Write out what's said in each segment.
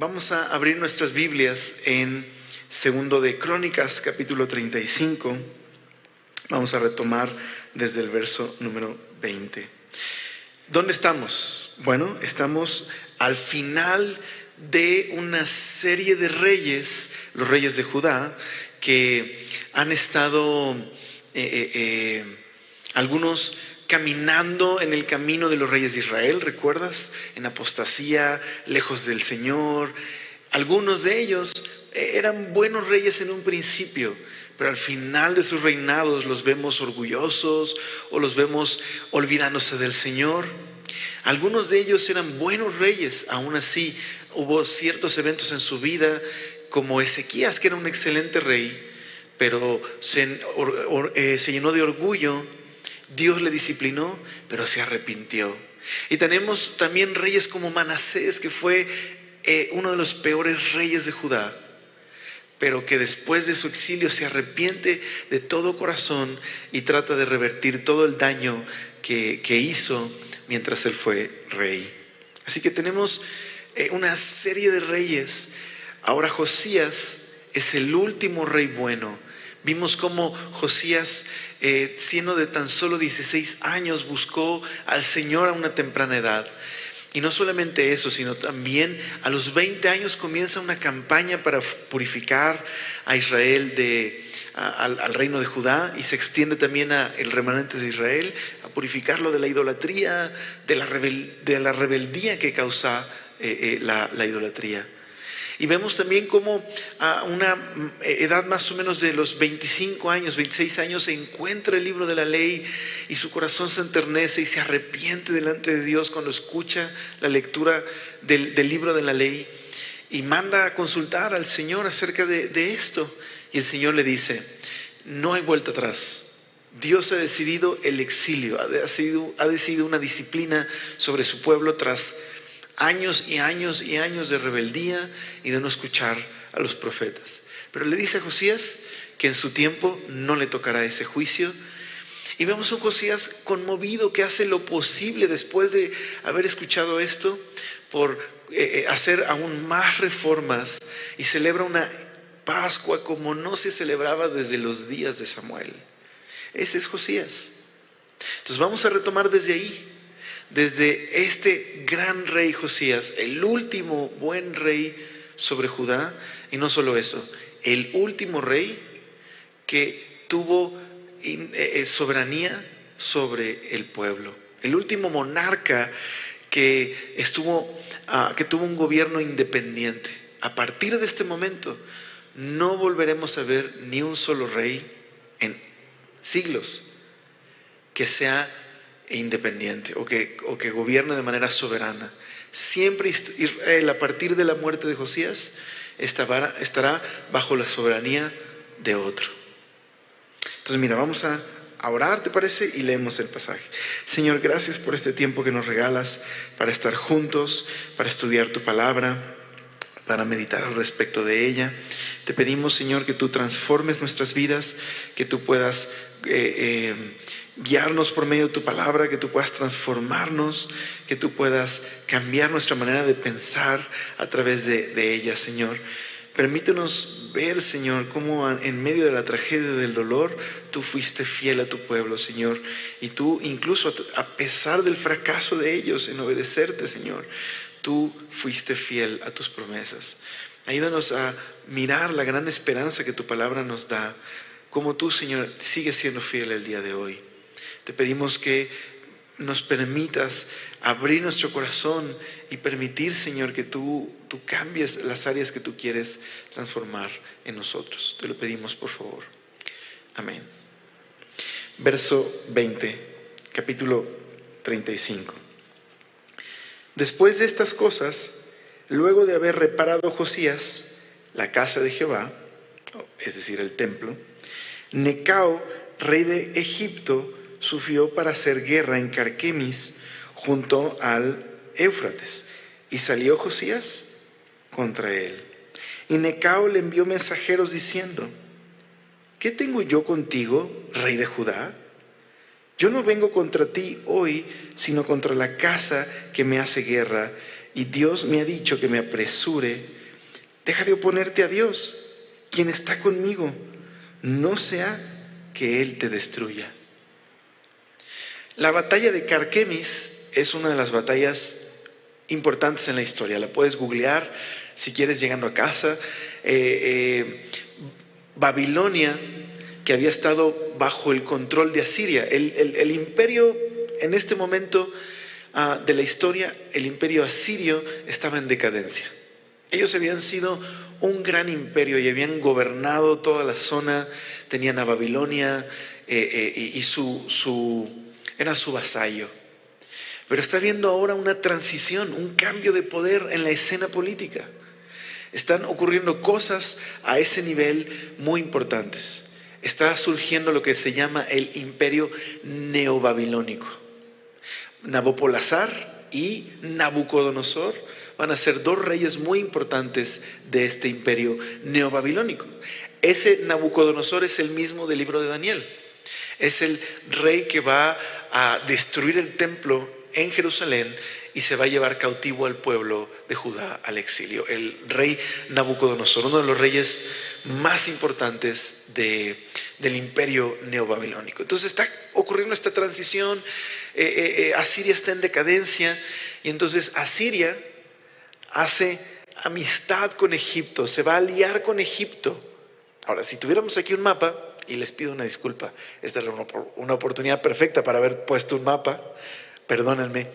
Vamos a abrir nuestras Biblias en Segundo de Crónicas, capítulo 35. Vamos a retomar desde el verso número 20. ¿Dónde estamos? Bueno, estamos al final de una serie de reyes, los reyes de Judá, que han estado algunos caminando en el camino de los reyes de Israel, ¿recuerdas? En apostasía, lejos del Señor. Algunos de ellos eran buenos reyes en un principio, pero al final de sus reinados los vemos orgullosos o los vemos olvidándose del Señor. Algunos de ellos eran buenos reyes, aún así hubo ciertos eventos en su vida, como Ezequías, que era un excelente rey, pero se llenó de orgullo. Dios le disciplinó, pero se arrepintió. Y tenemos también reyes como Manasés, que fue uno de los peores reyes de Judá, pero que después de su exilio se arrepiente de todo corazón y trata de revertir todo el daño que hizo mientras él fue rey. Así que tenemos una serie de reyes. Ahora Josías es el último rey bueno. Vimos cómo Josías, siendo de tan solo 16 años, buscó al Señor a una temprana edad. Y no solamente eso, sino también a los 20 años comienza una campaña para purificar a Israel al reino de Judá, y se extiende también al remanente de Israel, a purificarlo de la idolatría, de la rebeldía que causa la idolatría. Y vemos también cómo a una edad más o menos de los 25 años, 26 años, se encuentra el libro de la ley y su corazón se enternece y se arrepiente delante de Dios cuando escucha la lectura del libro de la ley, y manda a consultar al Señor acerca de esto. Y el Señor le dice: no hay vuelta atrás. Dios ha decidido el exilio, ha decidido una disciplina sobre su pueblo tras años y años y años de rebeldía y de no escuchar a los profetas. Pero le dice a Josías que en su tiempo no le tocará ese juicio. Y vemos a un Josías conmovido que hace lo posible, después de haber escuchado esto, por hacer aún más reformas, y celebra una Pascua como no se celebraba desde los días de Samuel. Ese es Josías. Entonces vamos a retomar desde ahí, desde este gran rey Josías, el último buen rey sobre Judá. Y no solo eso, el último rey que tuvo soberanía sobre el pueblo, el último monarca que tuvo un gobierno independiente. A partir de este momento no volveremos a ver ni un solo rey en siglos que sea independiente o que gobierne de manera soberana. Siempre Israel, a partir de la muerte de Josías, estará bajo la soberanía de otro. Entonces mira, vamos a orar, ¿te parece? Y leemos el pasaje. Señor, gracias por este tiempo que nos regalas para estar juntos, para estudiar tu palabra, para meditar al respecto de ella. Te pedimos, Señor, que tú transformes nuestras vidas, que tú puedas guiarnos por medio de tu palabra, que tú puedas transformarnos, que tú puedas cambiar nuestra manera de pensar a través de ella, Señor. Permítenos ver, Señor, cómo en medio de la tragedia del dolor tú fuiste fiel a tu pueblo, Señor, y tú, incluso a pesar del fracaso de ellos en obedecerte, Señor, tú fuiste fiel a tus promesas. Ayúdanos a mirar la gran esperanza que tu palabra nos da, como tú, Señor, sigues siendo fiel el día de hoy. Te pedimos que nos permitas abrir nuestro corazón y permitir, Señor, que tú cambies las áreas que tú quieres transformar en nosotros. Te lo pedimos, por favor. Amén. Verso 20, capítulo 35. Después de estas cosas, luego de haber reparado Josías la casa de Jehová, es decir, el templo, Necao, rey de Egipto, subió para hacer guerra en Carquemis, junto al Éufrates, y salió Josías contra él. Y Necao le envió mensajeros diciendo: ¿qué tengo yo contigo, rey de Judá? Yo no vengo contra ti hoy, sino contra la casa que me hace guerra, y Dios me ha dicho que me apresure, deja de oponerte a Dios, quien está conmigo, no sea que Él te destruya. La batalla de Carquemis es una de las batallas importantes en la historia. La puedes googlear si quieres llegando a casa. Babilonia, que había estado bajo el control de Asiria, el imperio en este momento de la historia, el imperio asirio estaba en decadencia. Ellos habían sido un gran imperio y habían gobernado toda la zona, tenían a Babilonia y era su vasallo. Pero está habiendo ahora una transición, un cambio de poder en la escena política. Están ocurriendo cosas a ese nivel muy importantes. Está surgiendo lo que se llama el imperio neobabilónico. Nabopolassar y Nabucodonosor van a ser dos reyes muy importantes de este imperio neobabilónico. Ese Nabucodonosor es el mismo del libro de Daniel. Es el rey que va a destruir el templo en Jerusalén y se va a llevar cautivo al pueblo de Judá al exilio. El rey Nabucodonosor, uno de los reyes más importantes del imperio neobabilónico. Entonces está ocurriendo esta transición. Asiria está en decadencia y entonces Asiria hace amistad con Egipto, se va a aliar con Egipto. Ahora, si tuviéramos aquí un mapa, y les pido una disculpa, esta es una oportunidad perfecta para haber puesto un mapa, perdónenme,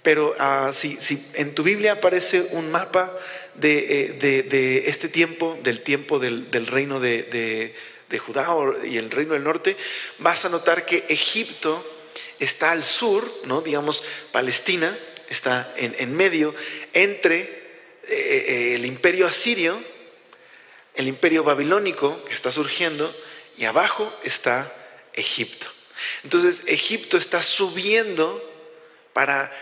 pero si en tu Biblia aparece un mapa de este tiempo, del tiempo del reino de Judá y el reino del norte, vas a notar que Egipto está al sur, ¿no? Digamos, Palestina está en medio entre el imperio asirio, el imperio babilónico que está surgiendo, y abajo está Egipto. Entonces Egipto está subiendo para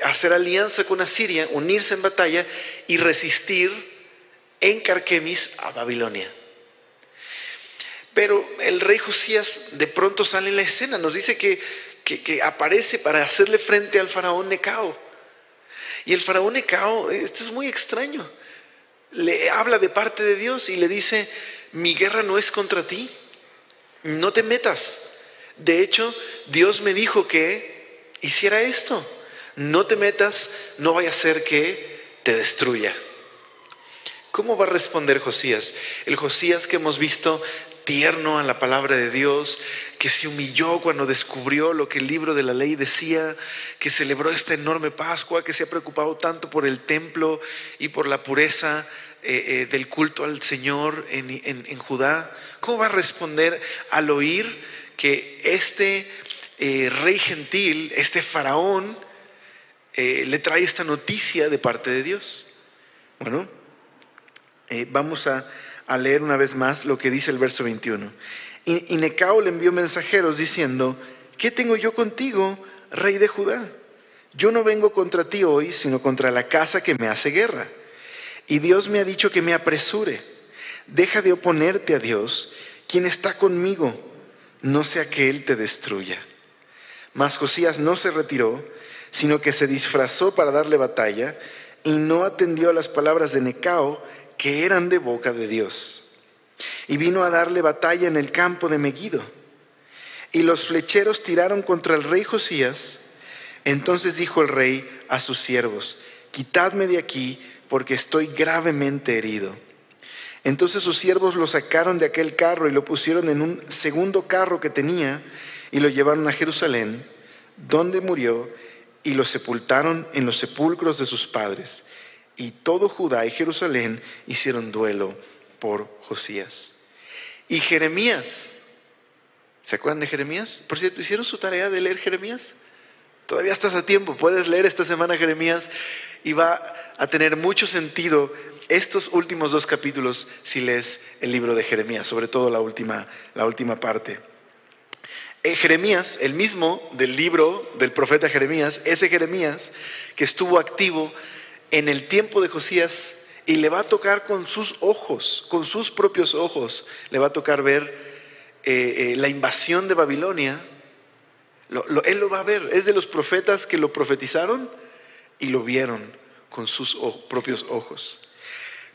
hacer alianza con Asiria, unirse en batalla y resistir en Carquemis a Babilonia. Pero el rey Josías de pronto sale en la escena, nos dice que aparece para hacerle frente al faraón Necao. Y el faraón Necao, esto es muy extraño, le habla de parte de Dios y le dice: mi guerra no es contra ti, no te metas. De hecho, Dios me dijo que hiciera esto. No te metas, no vaya a ser que te destruya. ¿Cómo va a responder Josías? El Josías que hemos visto tierno a la palabra de Dios, que se humilló cuando descubrió lo que el libro de la ley decía, que celebró esta enorme Pascua, que se ha preocupado tanto por el templo y por la pureza del culto al Señor en Judá. ¿Cómo va a responder al oír que este rey gentil, este faraón, le trae esta noticia de parte de Dios? Bueno, vamos a leer una vez más lo que dice el verso 21. Y Necao le envió mensajeros diciendo: ¿qué tengo yo contigo, rey de Judá? Yo no vengo contra ti hoy, sino contra la casa que me hace guerra. Y Dios me ha dicho que me apresure. Deja de oponerte a Dios, quien está conmigo, no sea que Él te destruya. Mas Josías no se retiró, sino que se disfrazó para darle batalla y no atendió a las palabras de Necao, que eran de boca de Dios. Y vino a darle batalla en el campo de Megiddo. Y los flecheros tiraron contra el rey Josías. Entonces dijo el rey a sus siervos: quitadme de aquí, porque estoy gravemente herido. Entonces sus siervos lo sacaron de aquel carro y lo pusieron en un segundo carro que tenía y lo llevaron a Jerusalén, donde murió, y lo sepultaron en los sepulcros de sus padres. Y todo Judá y Jerusalén hicieron duelo por Josías. Y Jeremías, ¿se acuerdan de Jeremías? Por cierto, ¿hicieron su tarea de leer Jeremías? Todavía estás a tiempo, puedes leer esta semana Jeremías y va a tener mucho sentido estos últimos 2 capítulos si lees el libro de Jeremías, sobre todo la última parte. Jeremías, el mismo del libro del profeta Jeremías, ese Jeremías que estuvo activo en el tiempo de Josías, y le va a tocar con sus ojos, con sus propios ojos, le va a tocar ver la invasión de Babilonia. Él lo va a ver, es de los profetas que lo profetizaron y lo vieron con sus propios ojos.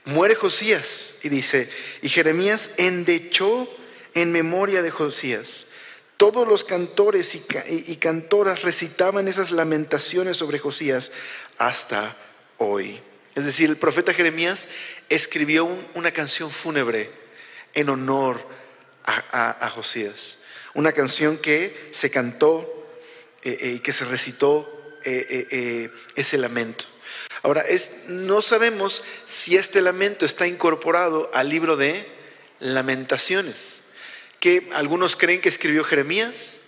Muere Josías y dice, y Jeremías endechó en memoria de Josías. Todos los cantores y cantoras recitaban esas lamentaciones sobre Josías hasta hoy. Es decir, el profeta Jeremías escribió una canción fúnebre en honor a Josías. Una canción que se cantó y que se recitó ese lamento. Ahora, no sabemos si este lamento está incorporado al libro de Lamentaciones, que algunos creen que escribió Jeremías,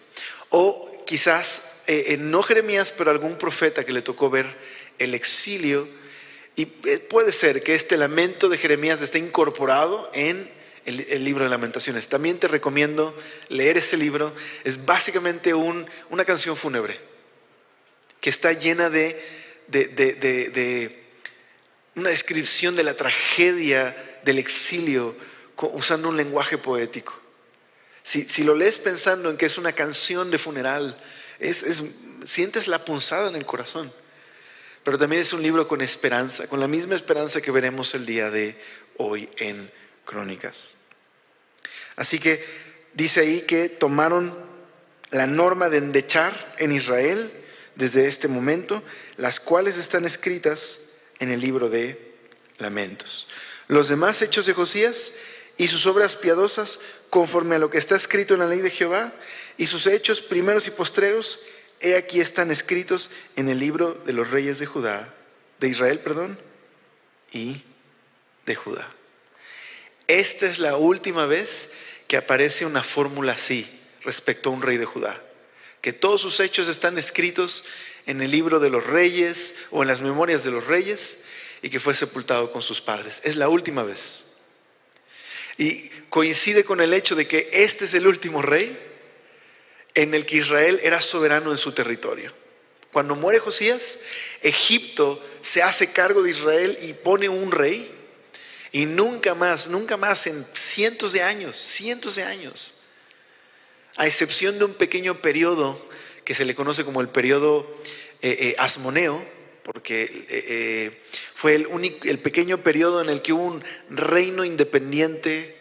o quizás no Jeremías, pero algún profeta que le tocó ver el exilio. Y puede ser que este lamento de Jeremías esté incorporado en el libro de Lamentaciones. También te recomiendo leer ese libro. Es básicamente una canción fúnebre que está llena de una descripción de la tragedia del exilio usando un lenguaje poético. Si lo lees pensando en que es una canción de funeral, sientes la punzada en el corazón. Pero también es un libro con esperanza, con la misma esperanza que veremos el día de hoy en Crónicas. Así que dice ahí que tomaron la norma de endechar en Israel desde este momento, las cuales están escritas en el libro de Lamentos. Los demás hechos de Josías y sus obras piadosas, conforme a lo que está escrito en la ley de Jehová, y sus hechos primeros y postreros, he aquí están escritos en el libro de los reyes de Israel, y de Judá. Esta es la última vez que aparece una fórmula así respecto a un rey de Judá, que todos sus hechos están escritos en el libro de los reyes o en las memorias de los reyes, y que fue sepultado con sus padres. Es la última vez. Y coincide con el hecho de que este es el último rey en el que Israel era soberano en su territorio. Cuando muere Josías, Egipto se hace cargo de Israel y pone un rey, y nunca más en cientos de años, a excepción de un pequeño periodo que se le conoce como el periodo asmoneo, porque fue el pequeño periodo en el que hubo un reino independiente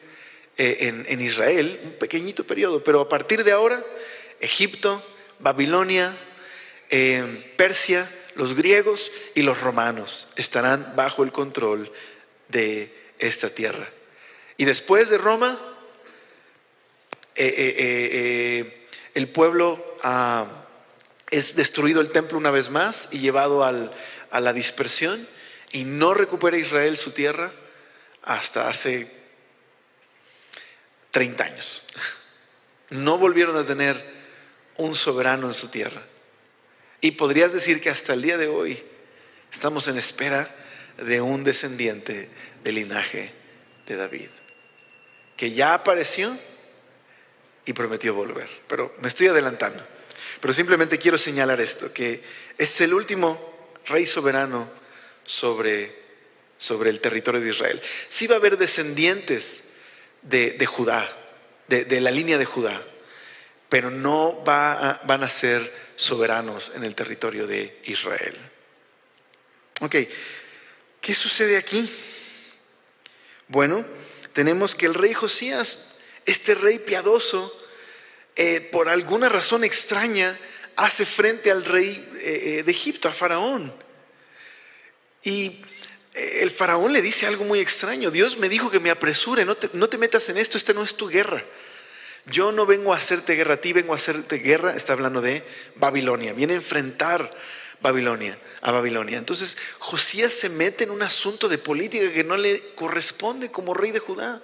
en Israel, un pequeñito periodo, pero a partir de ahora, Egipto, Babilonia, Persia, los griegos y los romanos estarán bajo el control de esta tierra. Y después de Roma, el pueblo es destruido, el templo una vez más, y llevado a la dispersión, y no recupera Israel su tierra hasta hace 30 años. No volvieron a tener un soberano en su tierra. Y podrías decir que hasta el día de hoy estamos en espera de un descendiente del linaje de David, que ya apareció y prometió volver. Pero me estoy adelantando. Pero simplemente quiero señalar esto, que es el último rey soberano sobre el territorio de Israel. Sí va a haber descendientes de Judá, de la línea de Judá, pero no van a ser soberanos en el territorio de Israel. Ok, ¿qué sucede aquí? Bueno, tenemos que el rey Josías, este rey piadoso, por alguna razón extraña, hace frente al rey de Egipto, a Faraón. Y el Faraón le dice algo muy extraño: Dios me dijo que me apresure, no te metas en esto, esta no es tu guerra. Yo no vengo a hacerte guerra a ti, vengo a hacerte guerra. Está hablando de Babilonia, viene a enfrentar a Babilonia. Entonces Josías se mete en un asunto de política que no le corresponde como rey de Judá.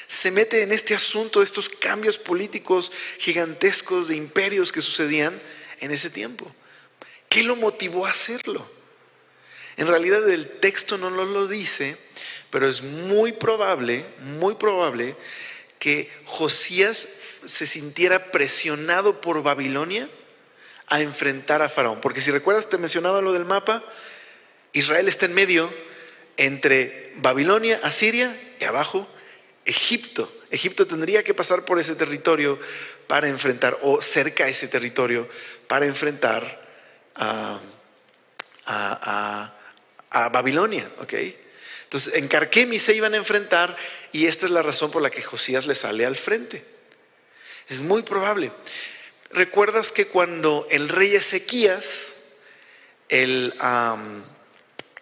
Se mete en este asunto de estos cambios políticos gigantescos de imperios que sucedían en ese tiempo. ¿Qué lo motivó a hacerlo? En realidad el texto no nos lo dice, pero es muy probable que Josías se sintiera presionado por Babilonia a enfrentar a Faraón. Porque si recuerdas, te mencionaba lo del mapa. Israel está en medio entre Babilonia, Asiria, y abajo Egipto. Egipto tendría que pasar por ese territorio para enfrentar, o cerca a ese territorio, para enfrentar a a Babilonia, ¿ok? Entonces en Carquemis se iban a enfrentar y esta es la razón por la que Josías le sale al frente. Es muy probable. ¿Recuerdas que cuando el rey Ezequías,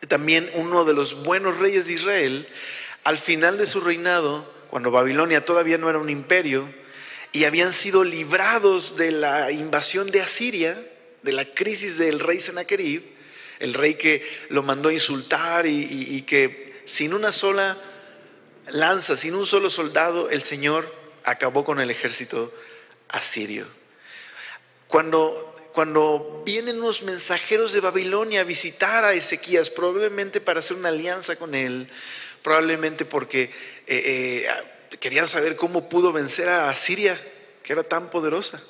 también uno de los buenos reyes de Israel, al final de su reinado, cuando Babilonia todavía no era un imperio y habían sido librados de la invasión de Asiria, de la crisis del rey Sennacherib, el rey que lo mandó a insultar y que sin una sola lanza, sin un solo soldado, el Señor acabó con el ejército asirio. Cuando vienen los mensajeros de Babilonia a visitar a Ezequías, probablemente para hacer una alianza con él, probablemente porque querían saber cómo pudo vencer a Asiria, que era tan poderosa.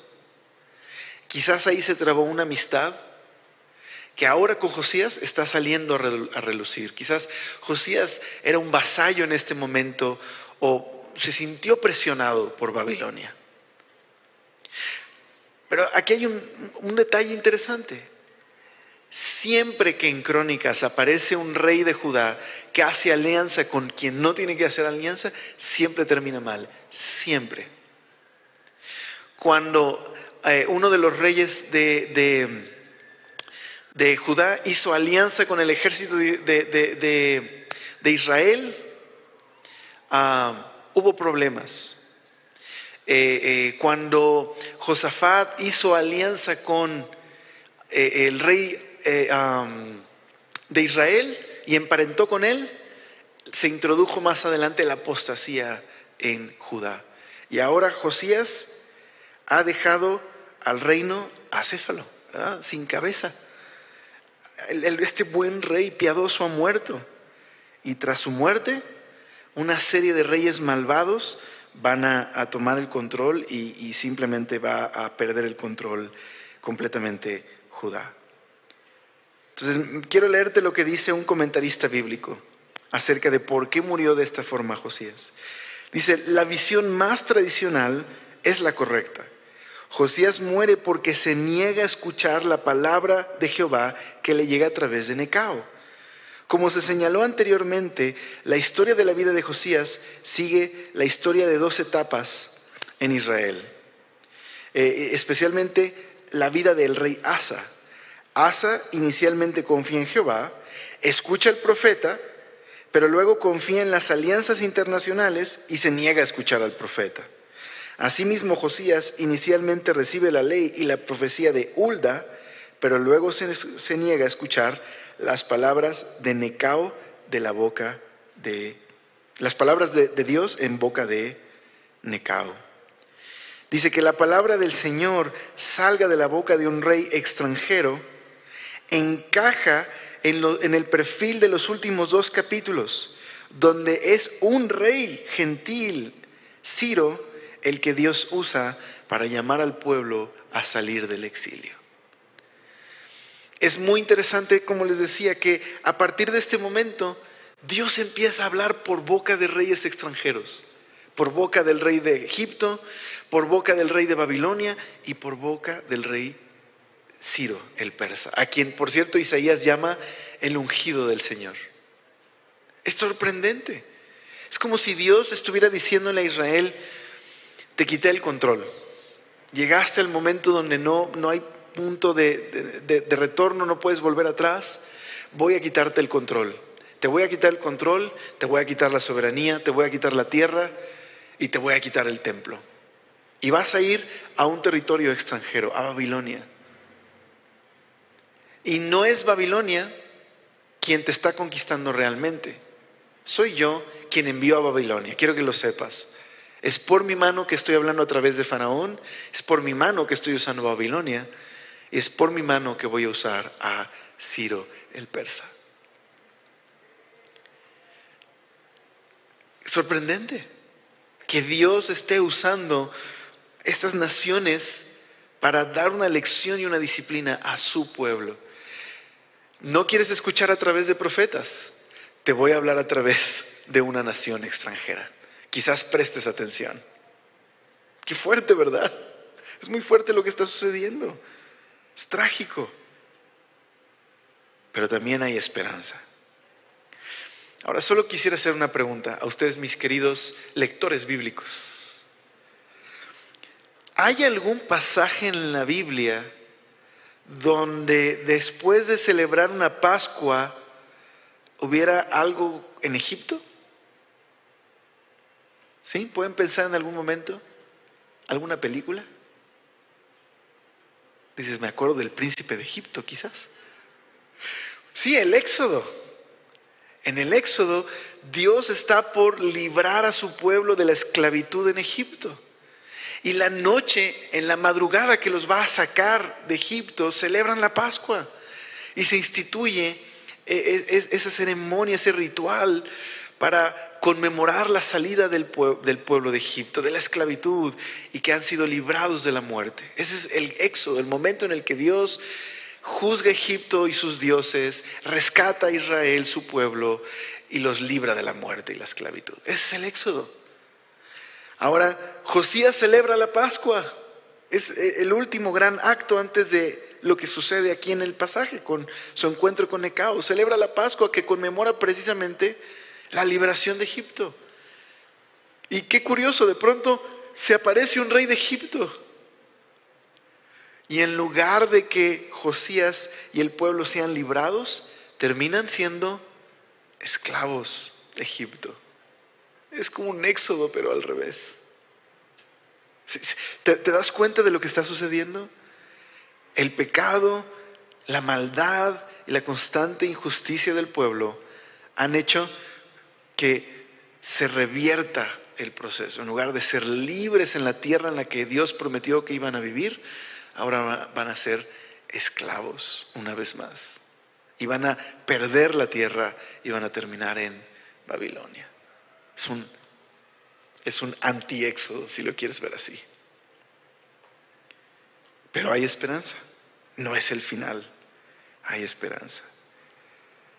Quizás ahí se trabó una amistad que ahora con Josías está saliendo a relucir. Quizás Josías era un vasallo en este momento o se sintió presionado por Babilonia. Pero aquí hay un detalle interesante. Siempre que en Crónicas aparece un rey de Judá que hace alianza con quien no tiene que hacer alianza, siempre termina mal, siempre. Cuando uno de los reyes de Judá hizo alianza con el ejército de Israel, hubo problemas. Cuando Josafat hizo alianza con el rey de Israel y emparentó con él, se introdujo más adelante la apostasía en Judá. Y ahora Josías ha dejado al reino acéfalo, ¿verdad? Sin cabeza. Este buen rey piadoso ha muerto. Y tras su muerte, una serie de reyes malvados van a tomar el control y simplemente va a perder el control completamente Judá. Entonces, quiero leerte lo que dice un comentarista bíblico acerca de por qué murió de esta forma Josías. Dice, la visión más tradicional es la correcta. Josías muere porque se niega a escuchar la palabra de Jehová que le llega a través de Necao. Como se señaló anteriormente, la historia de la vida de Josías sigue la historia de 2 etapas en Israel, especialmente la vida del rey Asa. Asa inicialmente confía en Jehová, escucha al profeta, pero luego confía en las alianzas internacionales y se niega a escuchar al profeta. Asimismo, Josías inicialmente recibe la ley y la profecía de Hulda, pero luego se niega a escuchar las palabras de Necao de la boca de las palabras de Dios en boca de Necao. Dice que la palabra del Señor salga de la boca de un rey extranjero encaja en el perfil de los últimos 2 capítulos, donde es un rey gentil, Ciro, el que Dios usa para llamar al pueblo a salir del exilio. Es muy interesante, como les decía, que a partir de este momento Dios empieza a hablar por boca de reyes extranjeros, por boca del rey de Egipto, por boca del rey de Babilonia y por boca del rey Ciro, el persa, a quien, por cierto, Isaías llama el ungido del Señor. Es sorprendente. Es como si Dios estuviera diciéndole a Israel, te quité el control. Llegaste al momento donde no hay punto de retorno, no puedes volver atrás. Voy a quitarte el control. Te voy a quitar el control, te voy a quitar la soberanía, te voy a quitar la tierra y te voy a quitar el templo. Y vas a ir a un territorio extranjero, a Babilonia. Y no es Babilonia quien te está conquistando realmente. Soy yo quien envió a Babilonia. Quiero que lo sepas. Es por mi mano que estoy hablando a través de Faraón. Es por mi mano que estoy usando Babilonia. Y es por mi mano que voy a usar a Ciro el persa. Es sorprendente que Dios esté usando estas naciones para dar una lección y una disciplina a su pueblo. ¿No quieres escuchar a través de profetas? Te voy a hablar a través de una nación extranjera. Quizás prestes atención. Qué fuerte, ¿verdad? Es muy fuerte lo que está sucediendo. Es trágico. pero también hay esperanza. Ahora solo quisiera hacer una pregunta a ustedes, mis queridos lectores bíblicos. ¿Hay algún pasaje en la Biblia donde después de celebrar una Pascua hubiera algo en Egipto? ¿Sí? ¿Pueden pensar en algún momento? ¿Alguna película? Dices, me acuerdo del príncipe de Egipto, quizás. Sí, el Éxodo. En el Éxodo, Dios está por librar a su pueblo de la esclavitud en Egipto. Y la noche, en la madrugada que los va a sacar de Egipto, celebran la Pascua. Y se instituye esa ceremonia, ese ritual para conmemorar la salida del pueblo de Egipto, de la esclavitud, y que han sido librados de la muerte. Ese es el Éxodo, el momento en el que Dios juzga a Egipto y sus dioses, rescata a Israel, su pueblo, y los libra de la muerte y la esclavitud. Ese es el Éxodo. Ahora, Josías celebra la Pascua. Es el último gran acto antes de lo que sucede aquí en el pasaje, con su encuentro con Necao. Celebra la Pascua, que conmemora precisamente la liberación de Egipto. Y qué curioso, de pronto se aparece un rey de Egipto. Y en lugar de que Josías y el pueblo sean librados, terminan siendo esclavos de Egipto. Es como un éxodo, pero al revés. ¿Te das cuenta de lo que está sucediendo? El pecado, la maldad y la constante injusticia del pueblo han hecho que se revierta el proceso. En lugar de ser libres en la tierra en la que Dios prometió que iban a vivir, ahora van a ser esclavos una vez más. Y van a perder la tierra y van a terminar en Babilonia. Es un anti-éxodo, si lo quieres ver así. Pero hay esperanza. No es el final. Hay esperanza.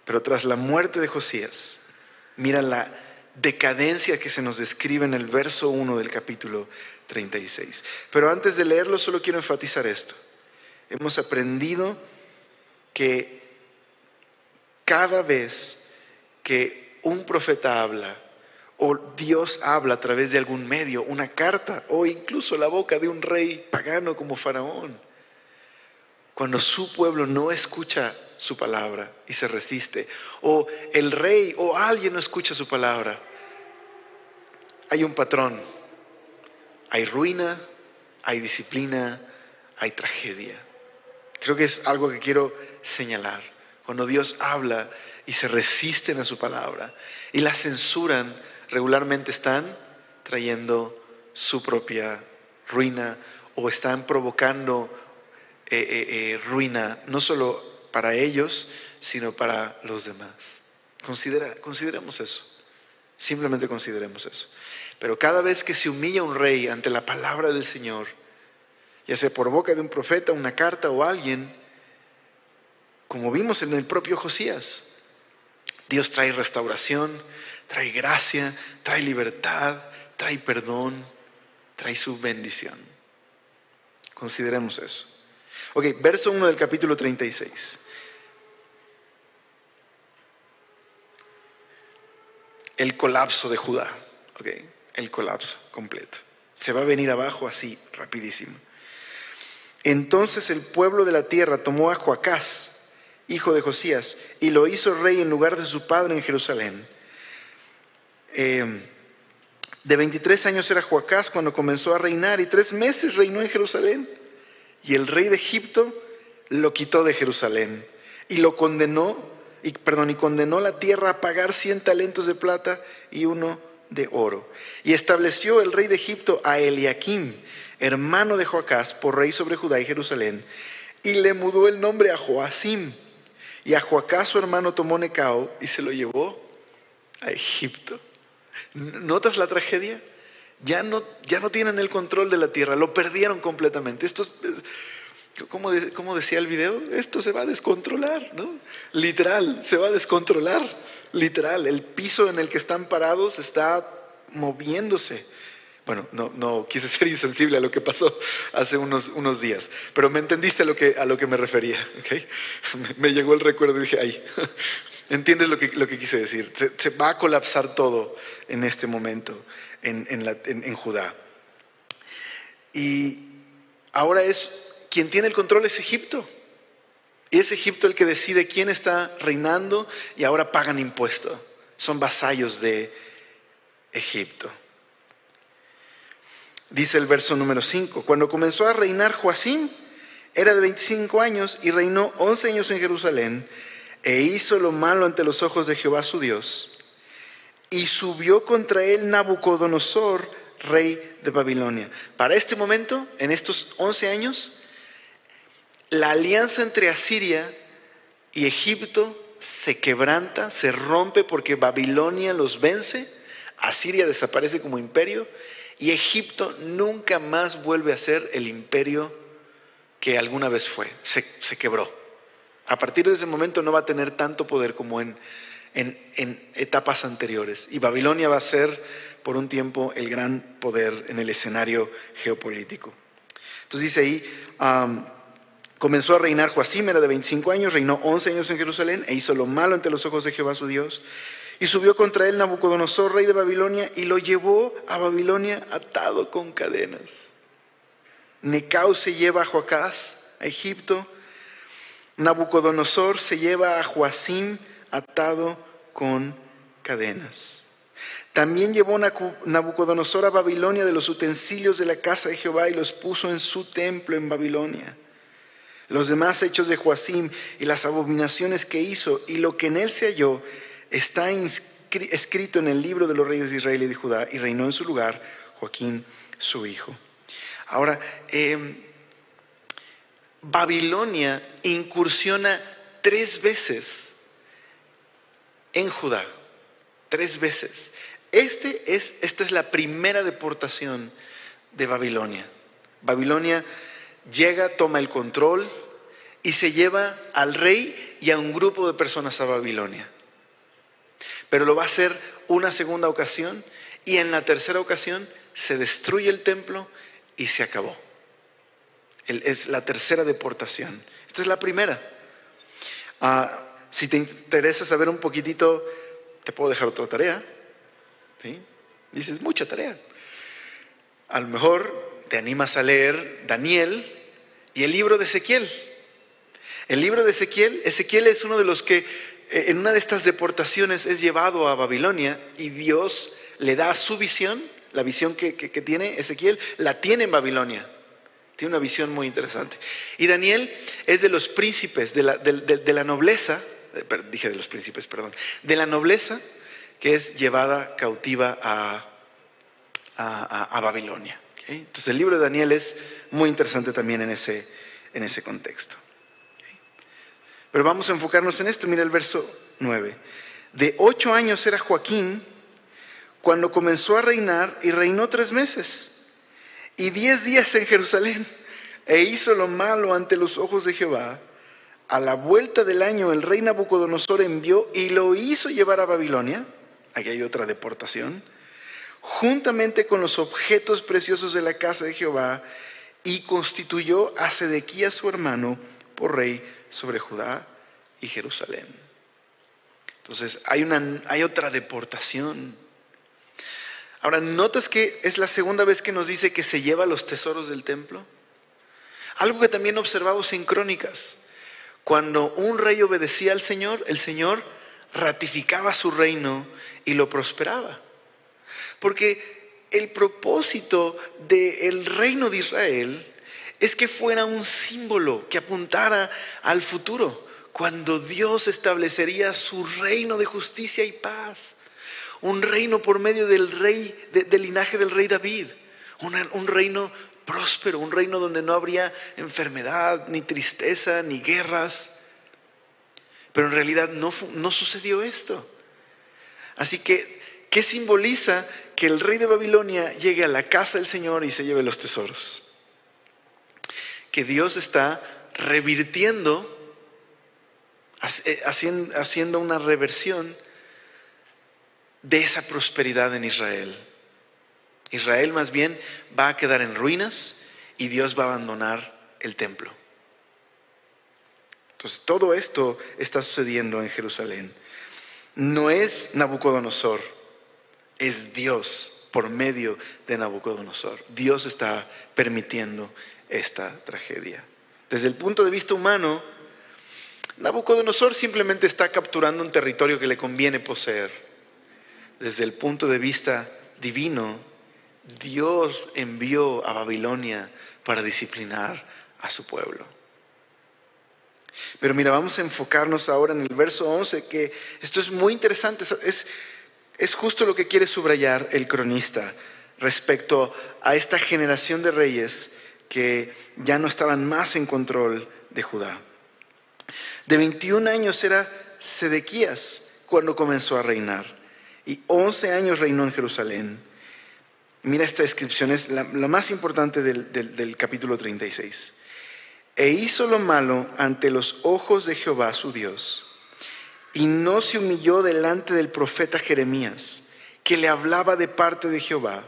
Pero tras la muerte de Josías, mira la decadencia que se nos describe en el verso 1 del capítulo 36. Pero antes de leerlo, solo quiero enfatizar esto. Hemos aprendido que cada vez que un profeta habla, o Dios habla a través de algún medio, una carta, o incluso la boca de un rey pagano como Faraón, cuando su pueblo no escucha su palabra y se resiste, o el rey o alguien no escucha su palabra, hay un patrón. Hay ruina, hay disciplina, hay tragedia. Creo que es algo que quiero señalar. Cuando Dios habla y se resisten a su palabra y la censuran, regularmente están trayendo su propia ruina o están provocando ruina, no solo para ellos, sino para los demás. Consideremos eso. Simplemente consideremos eso. Pero cada vez que se humilla un rey ante la palabra del Señor, ya sea por boca de un profeta, una carta o alguien, como vimos en el propio Josías, Dios trae restauración, trae gracia, trae libertad, trae perdón, trae su bendición. Consideremos eso. Ok, verso 1 del capítulo 36. El colapso de Judá. Ok, el colapso completo. Se va a venir abajo así, rapidísimo. Entonces el pueblo de la tierra tomó a Joacás, hijo de Josías, y lo hizo rey en lugar de su padre en Jerusalén. De 23 años era Joacás cuando comenzó a reinar, y 3 meses reinó en Jerusalén. Y el rey de Egipto lo quitó de Jerusalén y condenó la tierra a pagar 100 talentos de plata y 1 de oro. Y estableció el rey de Egipto a Eliaquim, hermano de Joacás, por rey sobre Judá y Jerusalén, y le mudó el nombre a Joacim. Y a Joacás su hermano tomó Necao y se lo llevó a Egipto. ¿Notas la tragedia? Ya no tienen el control de la tierra, lo perdieron completamente. Esto es, ¿cómo decía el video? Esto se va a descontrolar, ¿no? Literal, se va a descontrolar. Literal, el piso en el que están parados está moviéndose. Bueno, no quise ser insensible a lo que pasó hace unos días, pero me entendiste a lo que me refería, ¿ok? Me llegó el recuerdo y dije, ay, ¿entiendes lo que quise decir? Se va a colapsar todo en este momento en Judá. Y ahora quien tiene el control es Egipto. Y es Egipto el que decide quién está reinando y ahora pagan impuesto. Son vasallos de Egipto. Dice el verso número 5, cuando comenzó a reinar Joacim, era de 25 años y reinó 11 años en Jerusalén e hizo lo malo ante los ojos de Jehová su Dios. Y subió contra él Nabucodonosor, rey de Babilonia. Para este momento, en estos 11 años, la alianza entre Asiria y Egipto se quebranta, se rompe porque Babilonia los vence, Asiria desaparece como imperio y Egipto nunca más vuelve a ser el imperio que alguna vez fue, se quebró. A partir de ese momento no va a tener tanto poder como en etapas anteriores. Y Babilonia va a ser por un tiempo el gran poder en el escenario geopolítico. Entonces dice ahí, comenzó a reinar Joacim, era de 25 años, reinó 11 años en Jerusalén e hizo lo malo ante los ojos de Jehová su Dios. Y subió contra él Nabucodonosor, rey de Babilonia, y lo llevó a Babilonia atado con cadenas. Necao se lleva a Joacaz, a Egipto. Nabucodonosor se lleva a Joacim atado con cadenas. También llevó Nabucodonosor a Babilonia de los utensilios de la casa de Jehová y los puso en su templo en Babilonia. Los demás hechos de Joacim y las abominaciones que hizo y lo que en él se halló está escrito en el libro de los reyes de Israel y de Judá, y reinó en su lugar Joaquín su hijo. Ahora, Babilonia incursiona 3 veces en Judá, 3 veces. Esta es la primera deportación de Babilonia. Babilonia llega, toma el control y se lleva al rey y a un grupo de personas a Babilonia. Pero lo va a hacer una segunda ocasión y en la tercera ocasión se destruye el templo y se acabó. Es la tercera deportación. Esta es la primera. Si te interesa saber un poquitito, te puedo dejar otra tarea. ¿Sí? Dices, mucha tarea. A lo mejor te animas a leer Daniel y el libro de Ezequiel. El libro de Ezequiel es uno de los que en una de estas deportaciones es llevado a Babilonia y Dios le da su visión, la visión que tiene Ezequiel, la tiene en Babilonia. Tiene una visión muy interesante. Y Daniel es de los príncipes, de la nobleza, dije de los príncipes, perdón, de la nobleza que es llevada cautiva a Babilonia. ¿Okay? Entonces el libro de Daniel es muy interesante también en ese contexto. Pero vamos a enfocarnos en esto. Mira el verso 9. De 8 años era Joaquín cuando comenzó a reinar y reinó 3 meses y 10 días en Jerusalén e hizo lo malo ante los ojos de Jehová. A la vuelta del año el rey Nabucodonosor envió y lo hizo llevar a Babilonia. Aquí hay otra deportación. Juntamente con los objetos preciosos de la casa de Jehová, y constituyó a Sedequías su hermano por rey sobre Judá y Jerusalén. Entonces hay otra deportación. Ahora, ¿notas que es la segunda vez que nos dice que se lleva los tesoros del templo? Algo que también observamos en Crónicas. Cuando un rey obedecía al Señor, el Señor ratificaba su reino y lo prosperaba. Porque el propósito del reino de Israel es que fuera un símbolo que apuntara al futuro, cuando Dios establecería su reino de justicia y paz. Un reino por medio del linaje del rey David. Un reino próspero, un reino donde no habría enfermedad, ni tristeza, ni guerras. Pero en realidad no sucedió esto. Así que, ¿qué simboliza que el rey de Babilonia llegue a la casa del Señor y se lleve los tesoros? Que Dios está revirtiendo, haciendo una reversión de esa prosperidad en Israel. Israel más bien va a quedar en ruinas y Dios va a abandonar el templo. Entonces todo esto está sucediendo en Jerusalén. No es Nabucodonosor, es Dios por medio de Nabucodonosor. Dios está permitiendo esta tragedia. Desde el punto de vista humano, Nabucodonosor simplemente está capturando un territorio que le conviene poseer. Desde el punto de vista divino, Dios envió a Babilonia para disciplinar a su pueblo. Pero mira, vamos a enfocarnos ahora en el verso 11, que esto es muy interesante, es justo lo que quiere subrayar el cronista respecto a esta generación de reyes que ya no estaban más en control de Judá. De 21 años era Sedequías cuando comenzó a reinar, y 11 años reinó en Jerusalén. Mira, esta descripción es la más importante del capítulo 36. E hizo lo malo ante los ojos de Jehová su Dios, y no se humilló delante del profeta Jeremías, que le hablaba de parte de Jehová.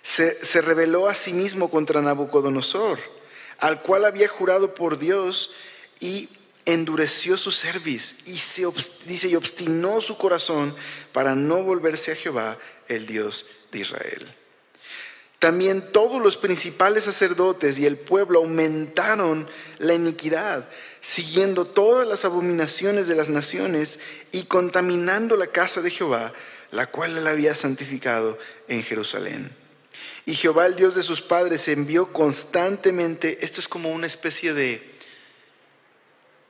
Se rebeló a sí mismo contra Nabucodonosor, al cual había jurado por Dios, y endureció su cerviz, y obstinó su corazón para no volverse a Jehová, el Dios de Israel. También todos los principales sacerdotes y el pueblo aumentaron la iniquidad, siguiendo todas las abominaciones de las naciones y contaminando la casa de Jehová, la cual él había santificado en Jerusalén. Y Jehová, el Dios de sus padres, envió constantemente, esto es como una especie de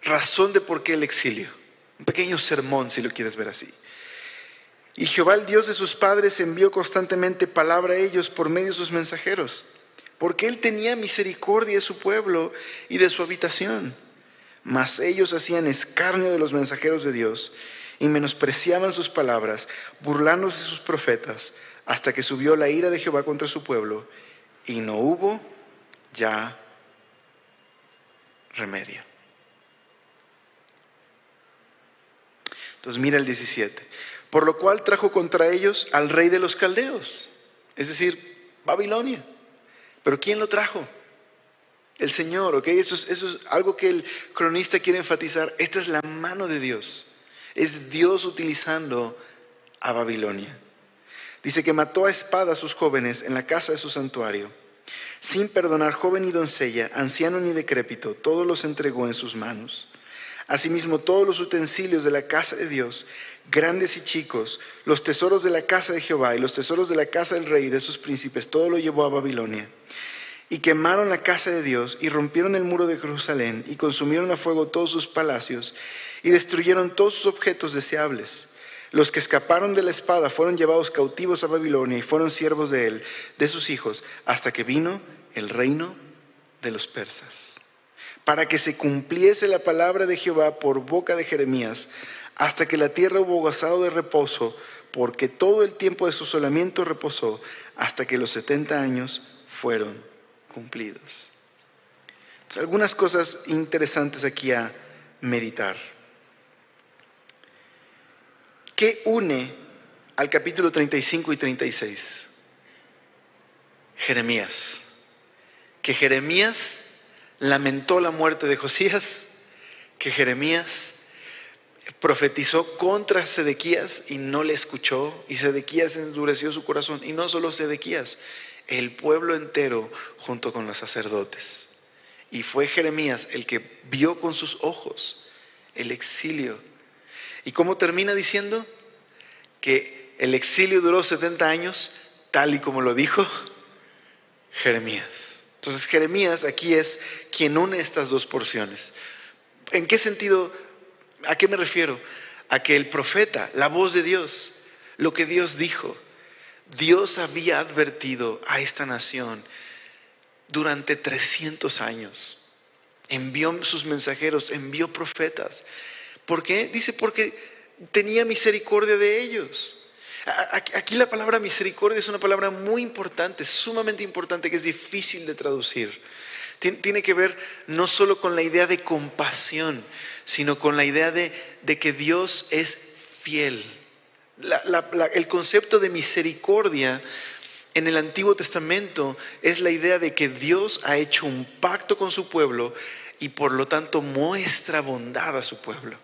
razón de por qué el exilio, un pequeño sermón si lo quieres ver así. Y Jehová, el Dios de sus padres, envió constantemente palabra a ellos por medio de sus mensajeros, porque él tenía misericordia de su pueblo y de su habitación. Mas ellos hacían escarnio de los mensajeros de Dios y menospreciaban sus palabras, burlándose de sus profetas, hasta que subió la ira de Jehová contra su pueblo y no hubo ya remedio. Entonces mira el 17. Por lo cual trajo contra ellos al rey de los caldeos, es decir, Babilonia. ¿Pero quién lo trajo? El Señor, ¿ok? Eso es algo que el cronista quiere enfatizar. Esta es la mano de Dios. Es Dios utilizando a Babilonia. Dice que mató a espada a sus jóvenes en la casa de su santuario. Sin perdonar joven ni doncella, anciano ni decrépito, todos los entregó en sus manos. Asimismo, todos los utensilios de la casa de Dios, grandes y chicos, los tesoros de la casa de Jehová y los tesoros de la casa del rey y de sus príncipes, todo lo llevó a Babilonia. Y quemaron la casa de Dios y rompieron el muro de Jerusalén y consumieron a fuego todos sus palacios y destruyeron todos sus objetos deseables. Los que escaparon de la espada fueron llevados cautivos a Babilonia y fueron siervos de él, de sus hijos, hasta que vino el reino de los persas. Para que se cumpliese la palabra de Jehová por boca de Jeremías, hasta que la tierra hubo gozado de reposo, porque todo el tiempo de su asolamiento reposó, hasta que los 70 años fueron cumplidos. Entonces, algunas cosas interesantes aquí a meditar. ¿Qué une al capítulo 35 y 36? Jeremías. Que Jeremías lamentó la muerte de Josías, que Jeremías profetizó contra Sedequías y no le escuchó, y Sedequías endureció su corazón, y no solo Sedequías, el pueblo entero junto con los sacerdotes. Y fue Jeremías el que vio con sus ojos el exilio. ¿Y cómo termina diciendo? Que el exilio duró 70 años, tal y como lo dijo Jeremías. Entonces Jeremías aquí es quien une estas dos porciones. ¿En qué sentido? ¿A qué me refiero? A que el profeta, la voz de Dios, lo que Dios dijo, Dios había advertido a esta nación durante 300 años. Envió sus mensajeros, envió profetas. ¿Por qué? Dice, porque tenía misericordia de ellos. Aquí la palabra misericordia es una palabra muy importante, sumamente importante, que es difícil de traducir. Tiene que ver no solo con la idea de compasión, sino con la idea de que Dios es fiel. El concepto de misericordia en el Antiguo Testamento es la idea de que Dios ha hecho un pacto con su pueblo y por lo tanto muestra bondad a su pueblo.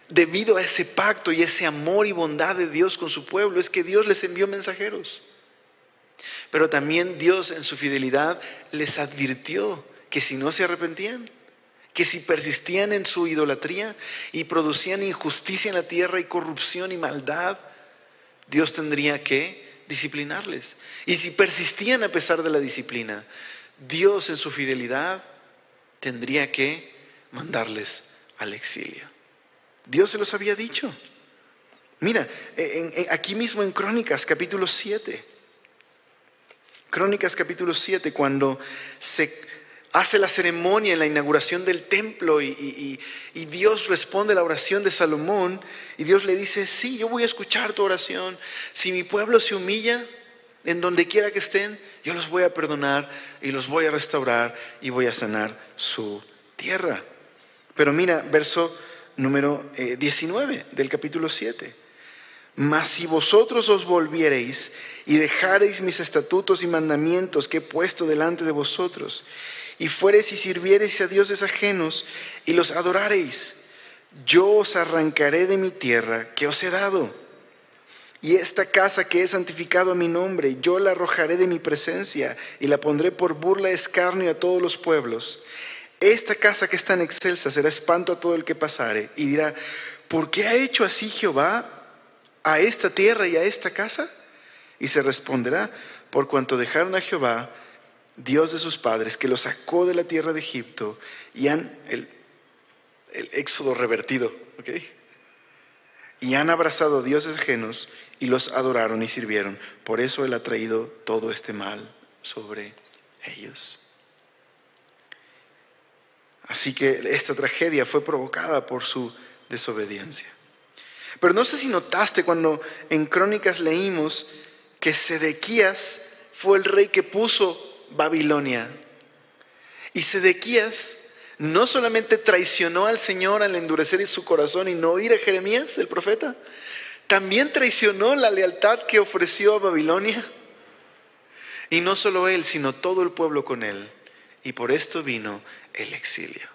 Debido a ese pacto y ese amor y bondad de Dios con su pueblo es que Dios les envió mensajeros. Pero también Dios en su fidelidad les advirtió que si no se arrepentían, que si persistían en su idolatría y producían injusticia en la tierra y corrupción y maldad, Dios tendría que disciplinarles. Y si persistían a pesar de la disciplina, Dios en su fidelidad tendría que mandarles al exilio. Dios se los había dicho. Mira, aquí mismo en Crónicas capítulo 7. Crónicas capítulo 7, cuando se hace la ceremonia en la inauguración del templo y Dios responde a la oración de Salomón y Dios le dice, sí, yo voy a escuchar tu oración. Si mi pueblo se humilla en donde quiera que estén, yo los voy a perdonar y los voy a restaurar y voy a sanar su tierra. Pero mira, verso número 19 del capítulo 7. Mas si vosotros os volviereis y dejareis mis estatutos y mandamientos que he puesto delante de vosotros, y fuereis y sirviereis a dioses ajenos y los adorareis, yo os arrancaré de mi tierra que os he dado. Y esta casa que he santificado a mi nombre, yo la arrojaré de mi presencia y la pondré por burla y escarnio a todos los pueblos. Esta casa que es tan excelsa será espanto a todo el que pasare y dirá, ¿por qué ha hecho así Jehová a esta tierra y a esta casa? Y se responderá, por cuanto dejaron a Jehová, Dios de sus padres, que los sacó de la tierra de Egipto, y han el éxodo revertido, ¿ok? Y han abrazado dioses ajenos y los adoraron y sirvieron. Por eso Él ha traído todo este mal sobre ellos. Así que esta tragedia fue provocada por su desobediencia. Pero no sé si notaste cuando en Crónicas leímos que Sedequías fue el rey que puso Babilonia. Y Sedequías no solamente traicionó al Señor al endurecer su corazón y no oír a Jeremías, el profeta, también traicionó la lealtad que ofreció a Babilonia. Y no solo él, sino todo el pueblo con él. Y por esto vino el exilio.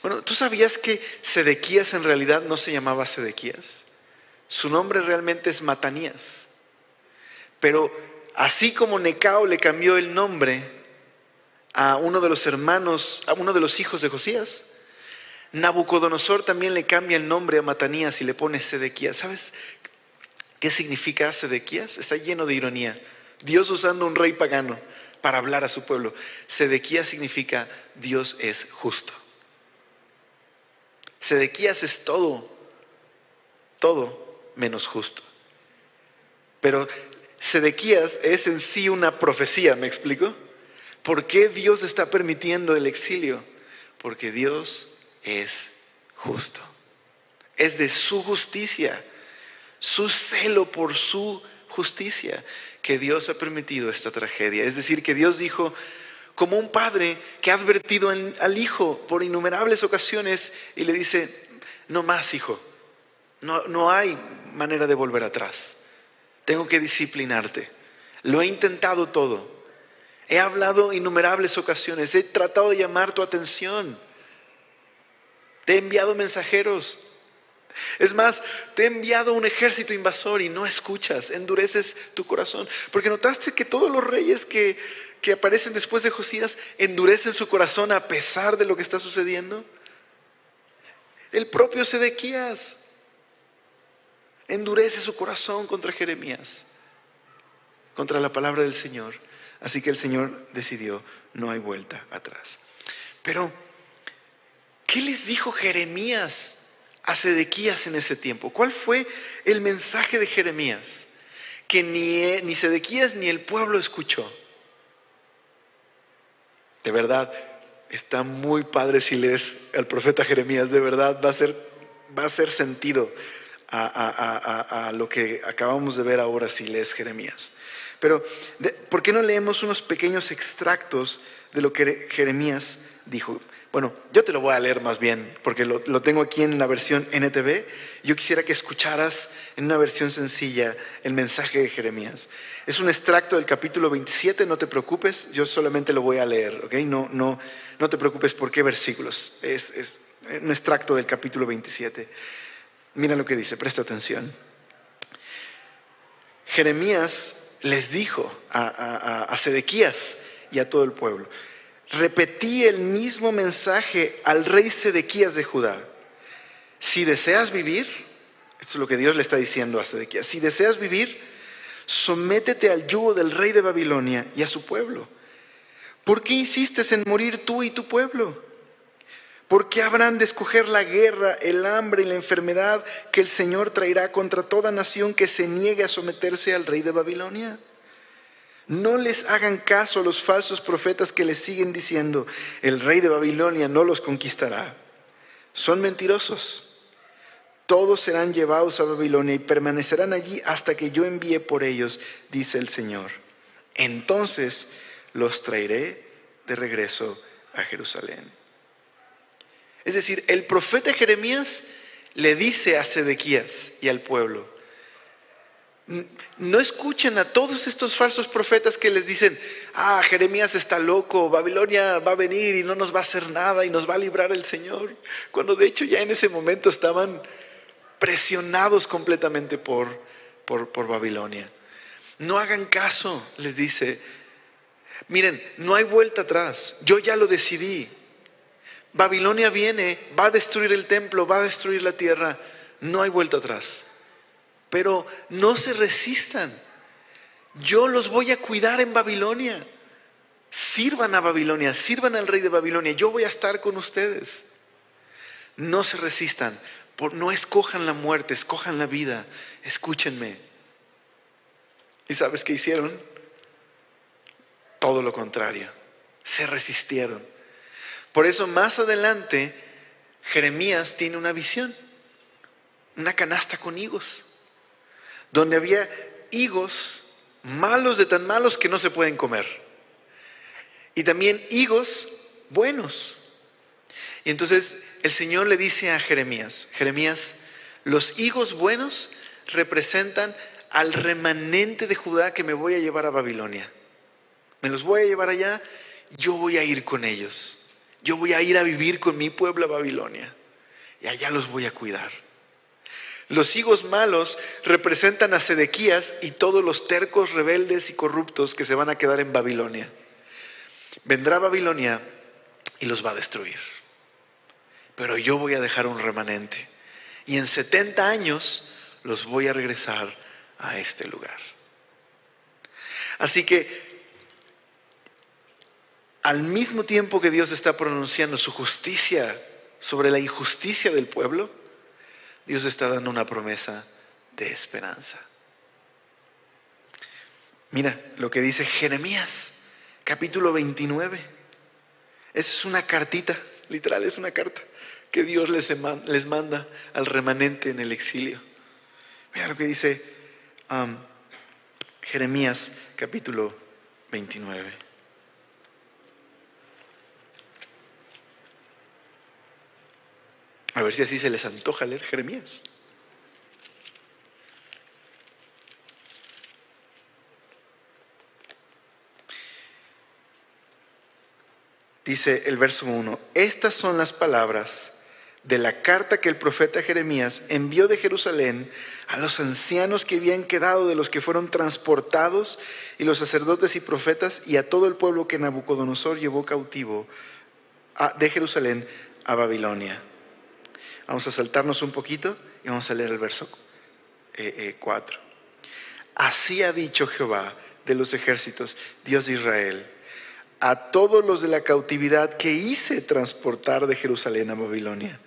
Bueno, ¿tú sabías que Sedequías en realidad no se llamaba Sedequías? Su nombre realmente es Matanías. Pero así como Necao le cambió el nombre a uno de los hermanos, a uno de los hijos de Josías, Nabucodonosor también le cambia el nombre a Matanías y le pone Sedequías. ¿Sabes qué significa Sedequías? Está lleno de ironía. Dios usando un rey pagano para hablar a su pueblo. Sedequías significa Dios es justo. Sedequías es todo menos justo. Pero Sedequías es en sí una profecía, ¿me explico? ¿Por qué Dios está permitiendo el exilio? Porque Dios es justo. Es de su justicia, su celo por su justicia, que Dios ha permitido esta tragedia. Es decir, que Dios dijo, como un padre que ha advertido al hijo por innumerables ocasiones y le dice, no más, hijo, no hay manera de volver atrás. Tengo que disciplinarte. Lo he intentado todo. He hablado innumerables ocasiones. He tratado de llamar tu atención. Te he enviado mensajeros. Es más, te he enviado un ejército invasor y no escuchas. Endureces tu corazón. Porque notaste que todos los reyes que aparecen después de Josías endurecen su corazón a pesar de lo que está sucediendo. El propio Sedequías endurece su corazón contra Jeremías, contra la palabra del Señor. Así que el Señor decidió, no hay vuelta atrás. Pero, ¿qué les dijo Jeremías a Sedequías en ese tiempo? ¿Cuál fue el mensaje de Jeremías? Que ni Sedequías ni el pueblo escuchó. De verdad, está muy padre si lees al profeta Jeremías. De verdad, va a hacer sentido a lo que acabamos de ver ahora si lees Jeremías. Pero, ¿por qué no leemos unos pequeños extractos de lo que Jeremías dijo? Bueno, yo te lo voy a leer más bien, porque lo tengo aquí en la versión NTV. Yo quisiera que escucharas en una versión sencilla el mensaje de Jeremías. Es un extracto del capítulo 27, no te preocupes, yo solamente lo voy a leer, ¿ok? No te preocupes por qué versículos, es un extracto del capítulo 27. Mira lo que dice, presta atención. Jeremías les dijo a Sedequías y a todo el pueblo: repetí el mismo mensaje al rey Sedequías de Judá. Si deseas vivir, esto es lo que Dios le está diciendo a Sedequías, si deseas vivir, sométete al yugo del rey de Babilonia y a su pueblo. ¿Por qué insistes en morir tú y tu pueblo? ¿Por qué habrán de escoger la guerra, el hambre y la enfermedad que el Señor traerá contra toda nación que se niegue a someterse al rey de Babilonia? No les hagan caso a los falsos profetas que les siguen diciendo: el rey de Babilonia no los conquistará. Son mentirosos. Todos serán llevados a Babilonia y permanecerán allí hasta que yo envíe por ellos, dice el Señor. Entonces los traeré de regreso a Jerusalén. Es decir, el profeta Jeremías le dice a Sedequías y al pueblo: no escuchen a todos estos falsos profetas que les dicen: Jeremías está loco, Babilonia va a venir y no nos va a hacer nada y nos va a librar el Señor. Cuando de hecho ya en ese momento estaban presionados completamente por Babilonia. No hagan caso, les dice. Miren, no hay vuelta atrás, yo ya lo decidí. Babilonia viene, va a destruir el templo, va a destruir la tierra, no hay vuelta atrás. Pero no se resistan. Yo los voy a cuidar en Babilonia. Sirvan a Babilonia, sirvan al rey de Babilonia. Yo voy a estar con ustedes. No se resistan. No escojan la muerte, escojan la vida. Escúchenme. ¿Y sabes qué hicieron? Todo lo contrario. Se resistieron. Por eso más adelante Jeremías tiene una visión. Una canasta con higos, donde había higos malos, de tan malos que no se pueden comer, y también higos buenos. Y entonces el Señor le dice a Jeremías: Jeremías, los higos buenos representan al remanente de Judá que me voy a llevar a Babilonia. Me los voy a llevar allá, yo voy a ir con ellos. Yo voy a ir a vivir con mi pueblo a Babilonia y allá los voy a cuidar. Los higos malos representan a Sedequías y todos los tercos, rebeldes y corruptos que se van a quedar en Babilonia. Vendrá Babilonia y los va a destruir. Pero yo voy a dejar un remanente. Y en 70 años los voy a regresar a este lugar. Así que al mismo tiempo que Dios está pronunciando su justicia sobre la injusticia del pueblo, Dios está dando una promesa de esperanza. Mira lo que dice Jeremías, capítulo 29. Es una cartita, literal, es una carta que Dios les manda al remanente en el exilio. Mira lo que dice Jeremías, capítulo 29. A ver si así se les antoja leer Jeremías. Dice el verso 1: estas son las palabras de la carta que el profeta Jeremías envió de Jerusalén a los ancianos que habían quedado de los que fueron transportados, y los sacerdotes y profetas, y a todo el pueblo que Nabucodonosor llevó cautivo de Jerusalén a Babilonia. Vamos a saltarnos un poquito y vamos a leer el verso 4. Así ha dicho Jehová de los ejércitos, Dios de Israel, a todos los de la cautividad que hice transportar de Jerusalén a Babilonia: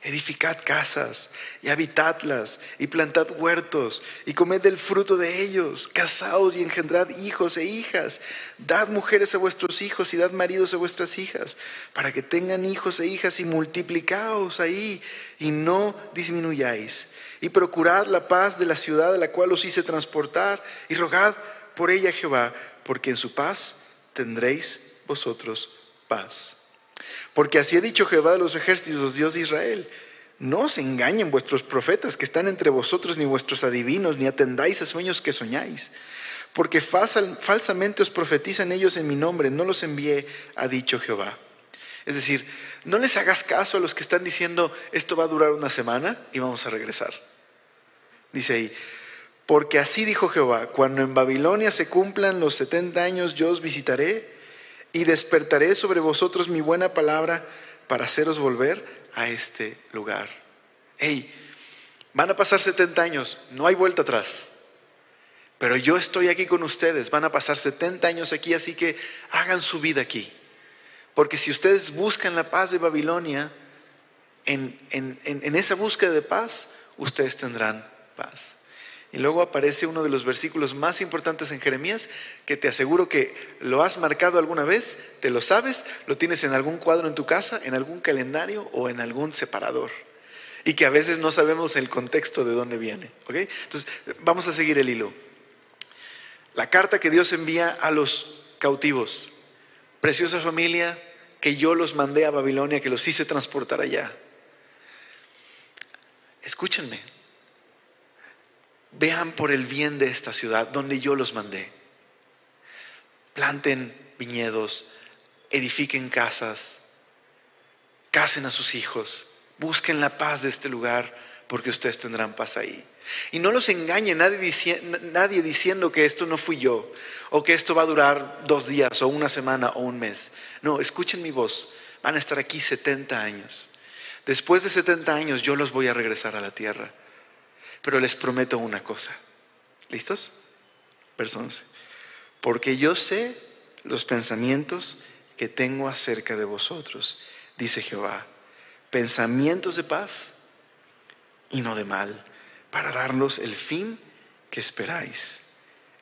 edificad casas y habitadlas, y plantad huertos y comed del fruto de ellos, casaos y engendrad hijos e hijas, dad mujeres a vuestros hijos y dad maridos a vuestras hijas, para que tengan hijos e hijas, y multiplicaos ahí y no disminuyáis, y procurad la paz de la ciudad a la cual os hice transportar, y rogad por ella a Jehová, porque en su paz tendréis vosotros paz. Porque así ha dicho Jehová de los ejércitos, Dios de Israel: no os engañen vuestros profetas que están entre vosotros, ni vuestros adivinos, ni atendáis a sueños que soñáis. Porque falsamente os profetizan ellos en mi nombre, no los envié, ha dicho Jehová. Es decir, no les hagas caso a los que están diciendo: esto va a durar una semana y vamos a regresar. Dice ahí: porque así dijo Jehová: cuando en Babilonia se cumplan los 70 años, yo os visitaré y despertaré sobre vosotros mi buena palabra para haceros volver a este lugar. Hey, van a pasar 70 años, no hay vuelta atrás. Pero yo estoy aquí con ustedes, van a pasar 70 años aquí, así que hagan su vida aquí. Porque si ustedes buscan la paz de Babilonia, en esa búsqueda de paz, ustedes tendrán paz. Y luego aparece uno de los versículos más importantes en Jeremías, que te aseguro que lo has marcado alguna vez, te lo sabes, lo tienes en algún cuadro en tu casa, en algún calendario o en algún separador. Y que a veces no sabemos el contexto de dónde viene. ¿Okay? Entonces, vamos a seguir el hilo. La carta que Dios envía a los cautivos: preciosa familia, que yo los mandé a Babilonia, que los hice transportar allá. Escúchenme. Vean por el bien de esta ciudad donde yo los mandé. Planten viñedos, edifiquen casas, casen a sus hijos, busquen la paz de este lugar, porque ustedes tendrán paz ahí. Y no los engañe nadie diciendo que esto no fui yo, o que esto va a durar 2 días, o una semana, o un mes. No, escuchen mi voz. Van a estar aquí 70 años. Después de 70 años yo los voy a regresar a la tierra. Pero les prometo una cosa. ¿Listos? Verso 11. Porque yo sé los pensamientos que tengo acerca de vosotros, dice Jehová: pensamientos de paz y no de mal, para darnos el fin que esperáis.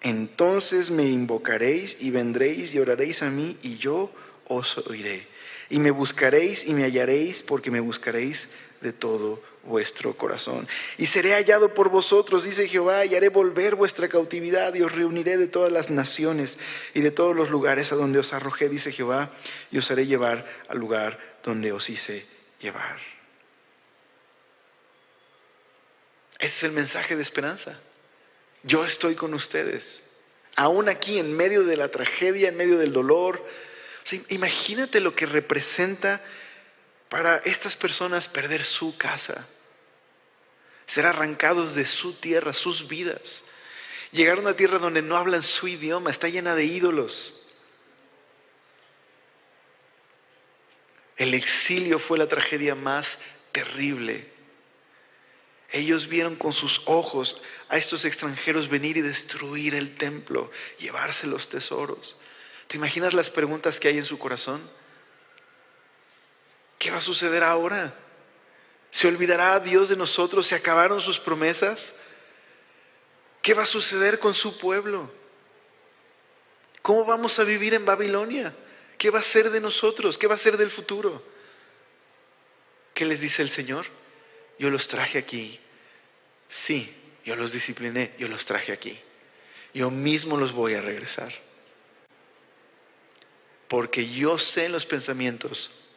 Entonces me invocaréis y vendréis y oraréis a mí, y yo os oiré. Y me buscaréis y me hallaréis, porque me buscaréis de todo vuestro corazón. Y seré hallado por vosotros, dice Jehová, y haré volver vuestra cautividad, y os reuniré de todas las naciones y de todos los lugares a donde os arrojé, dice Jehová, y os haré llevar al lugar donde os hice llevar. Este es el mensaje de esperanza. Yo estoy con ustedes, aún aquí en medio de la tragedia, en medio del dolor. O sea, imagínate lo que representa para estas personas perder su casa, ser arrancados de su tierra, sus vidas, llegar a una tierra donde no hablan su idioma, está llena de ídolos. El exilio fue la tragedia más terrible. Ellos vieron con sus ojos a estos extranjeros venir y destruir el templo, llevarse los tesoros. ¿Te imaginas las preguntas que hay en su corazón? ¿Qué va a suceder ahora? ¿Se olvidará Dios de nosotros? ¿Se acabaron sus promesas? ¿Qué va a suceder con su pueblo? ¿Cómo vamos a vivir en Babilonia? ¿Qué va a ser de nosotros? ¿Qué va a ser del futuro? ¿Qué les dice el Señor? Yo los traje aquí. Sí, yo los discipliné, yo los traje aquí. Yo mismo los voy a regresar. Porque yo sé los pensamientos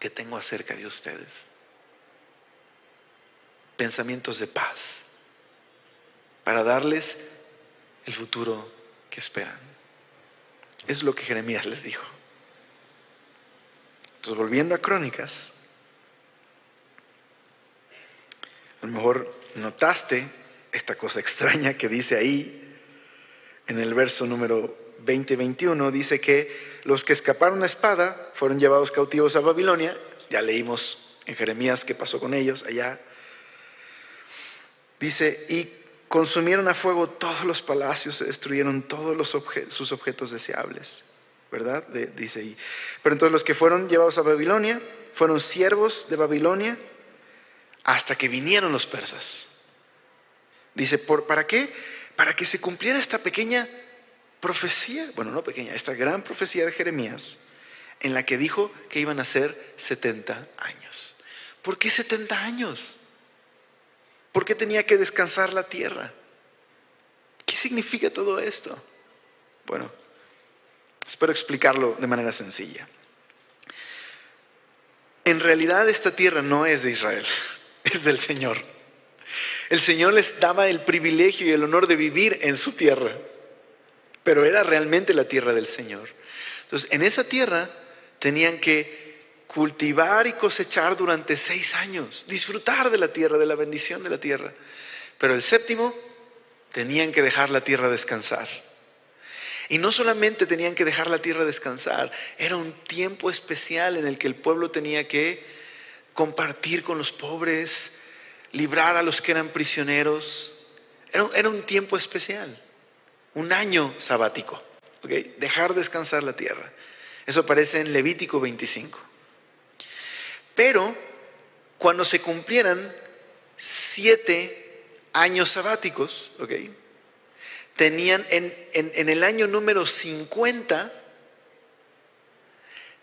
que tengo acerca de ustedes. Pensamientos de paz, para darles el futuro que esperan. Es lo que Jeremías les dijo. Entonces, volviendo a Crónicas, a lo mejor notaste esta cosa extraña que dice ahí en el verso número 20-21. Dice que los que escaparon a espada fueron llevados cautivos a Babilonia. Ya leímos en Jeremías qué pasó con ellos allá. Dice: y consumieron a fuego todos los palacios, se destruyeron todos sus objetos deseables, ¿verdad? Dice ahí. Pero entonces los que fueron llevados a Babilonia fueron siervos de Babilonia hasta que vinieron los persas. Dice: ¿para qué? Para que se cumpliera esta pequeña profecía, bueno, no pequeña, esta gran profecía de Jeremías, en la que dijo que iban a ser 70 años. ¿Por qué 70 años? ¿Por qué tenía que descansar la tierra? ¿Qué significa todo esto? Bueno, espero explicarlo de manera sencilla. en realidad esta tierra no es de Israel, es del Señor. El Señor les daba el privilegio y el honor de vivir en su tierra, pero era realmente la tierra del Señor. Entonces, en esa tierra tenían que cultivar y cosechar durante 6 años, disfrutar de la tierra, de la bendición de la tierra. Pero el séptimo, tenían que dejar la tierra descansar. Y no solamente tenían que dejar la tierra descansar, era un tiempo especial en el que el pueblo tenía que compartir con los pobres, librar a los que eran prisioneros. Era un tiempo especial, un año sabático, ¿okay? Dejar descansar la tierra. Eso aparece en Levítico 25. Pero cuando se cumplieran 7 años sabáticos, ¿okay?, tenían en el año número 50,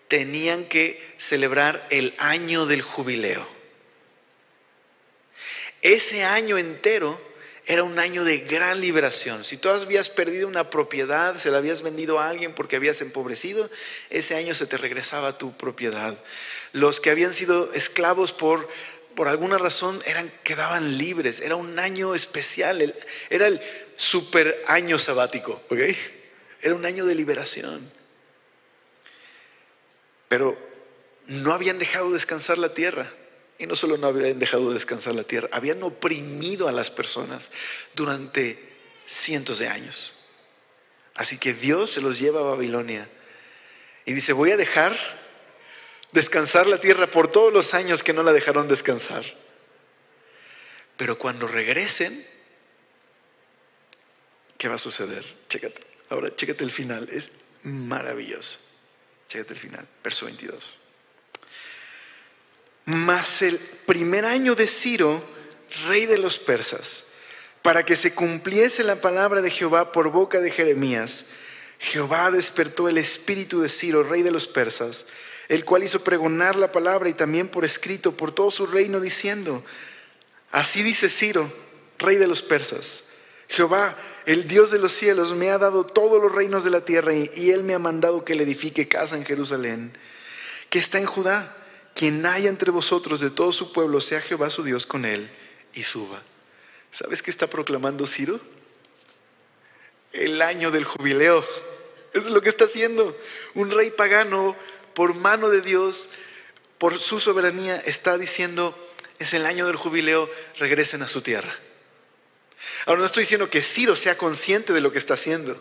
tenían que celebrar el año del jubileo. Ese año entero era un año de gran liberación. Si tú habías perdido una propiedad, se la habías vendido a alguien porque habías empobrecido, ese año se te regresaba tu propiedad. Los que habían sido esclavos por alguna razón quedaban libres. Era un año especial, era el super año sabático, ¿ok? Era un año de liberación. Pero no habían dejado descansar la tierra. Y no solo no habían dejado descansar la tierra, habían oprimido a las personas durante cientos de años. Así que Dios se los lleva a Babilonia y dice: voy a dejar descansar la tierra por todos los años que no la dejaron descansar. Pero cuando regresen, ¿qué va a suceder? Chécate. Ahora chécate el final, es maravilloso. Chécate el final, verso 22. Mas el primer año de Ciro, rey de los persas, para que se cumpliese la palabra de Jehová por boca de Jeremías, Jehová despertó el espíritu de Ciro, rey de los persas, el cual hizo pregonar la palabra y también por escrito por todo su reino, diciendo: así dice Ciro, rey de los persas: Jehová, el Dios de los cielos, me ha dado todos los reinos de la tierra, y él me ha mandado que le edifique casa en Jerusalén, que está en Judá. Quien haya entre vosotros de todo su pueblo, sea Jehová su Dios con él y suba. ¿Sabes qué está proclamando Ciro? El año del jubileo. Eso es lo que está haciendo. Un rey pagano, por mano de Dios, por su soberanía, está diciendo: es el año del jubileo, regresen a su tierra. Ahora, no estoy diciendo que Ciro sea consciente de lo que está haciendo,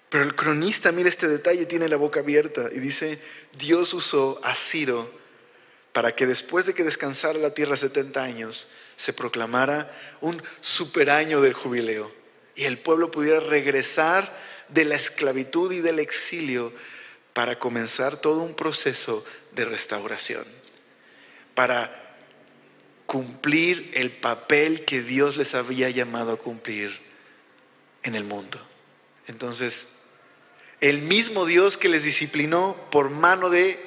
pero el cronista, mira este detalle, tiene la boca abierta y dice: Dios usó a Ciro para que después de que descansara la tierra 70 años, se proclamara un super año del jubileo y el pueblo pudiera regresar de la esclavitud y del exilio para comenzar todo un proceso de restauración, para cumplir el papel que Dios les había llamado a cumplir en el mundo. Entonces, el mismo Dios que les disciplinó por mano de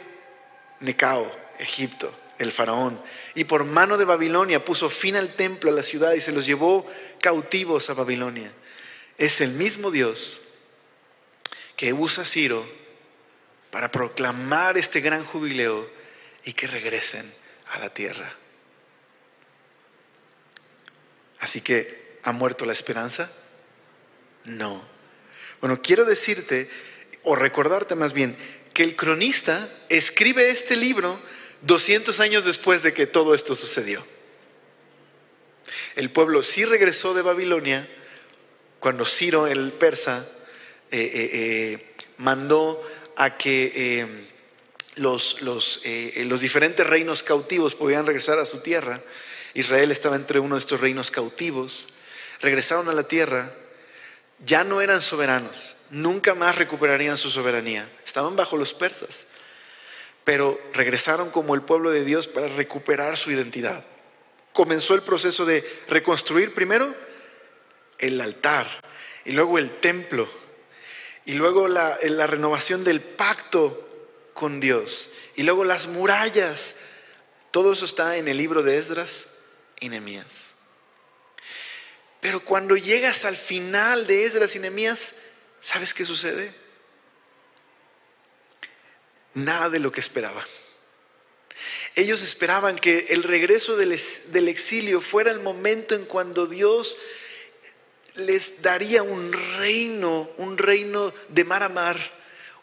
Necao, Egipto, el faraón, y por mano de Babilonia puso fin al templo, a la ciudad, y se los llevó cautivos a Babilonia, es el mismo Dios que usa a Ciro para proclamar este gran jubileo y que regresen a la tierra. Así que, ¿ha muerto la esperanza? No. Bueno, quiero decirte, o recordarte más bien, que el cronista escribe este libro 200 años después de que todo esto sucedió. El pueblo sí regresó de Babilonia cuando Ciro, el persa, mandó a que los diferentes reinos cautivos podían regresar a su tierra. Israel estaba entre uno de estos reinos cautivos. Regresaron a la tierra. Ya no eran soberanos, nunca más recuperarían su soberanía, estaban bajo los persas, pero regresaron como el pueblo de Dios para recuperar su identidad. Comenzó el proceso de reconstruir primero el altar, y luego el templo, y luego la renovación del pacto con Dios, y luego las murallas. Todo eso está en el libro de Esdras y Nehemías. Pero cuando llegas al final de Esdras y Nehemías, ¿sabes qué sucede? Nada de lo que esperaban. Ellos esperaban que el regreso del exilio fuera el momento en cuando Dios les daría un reino de mar a mar,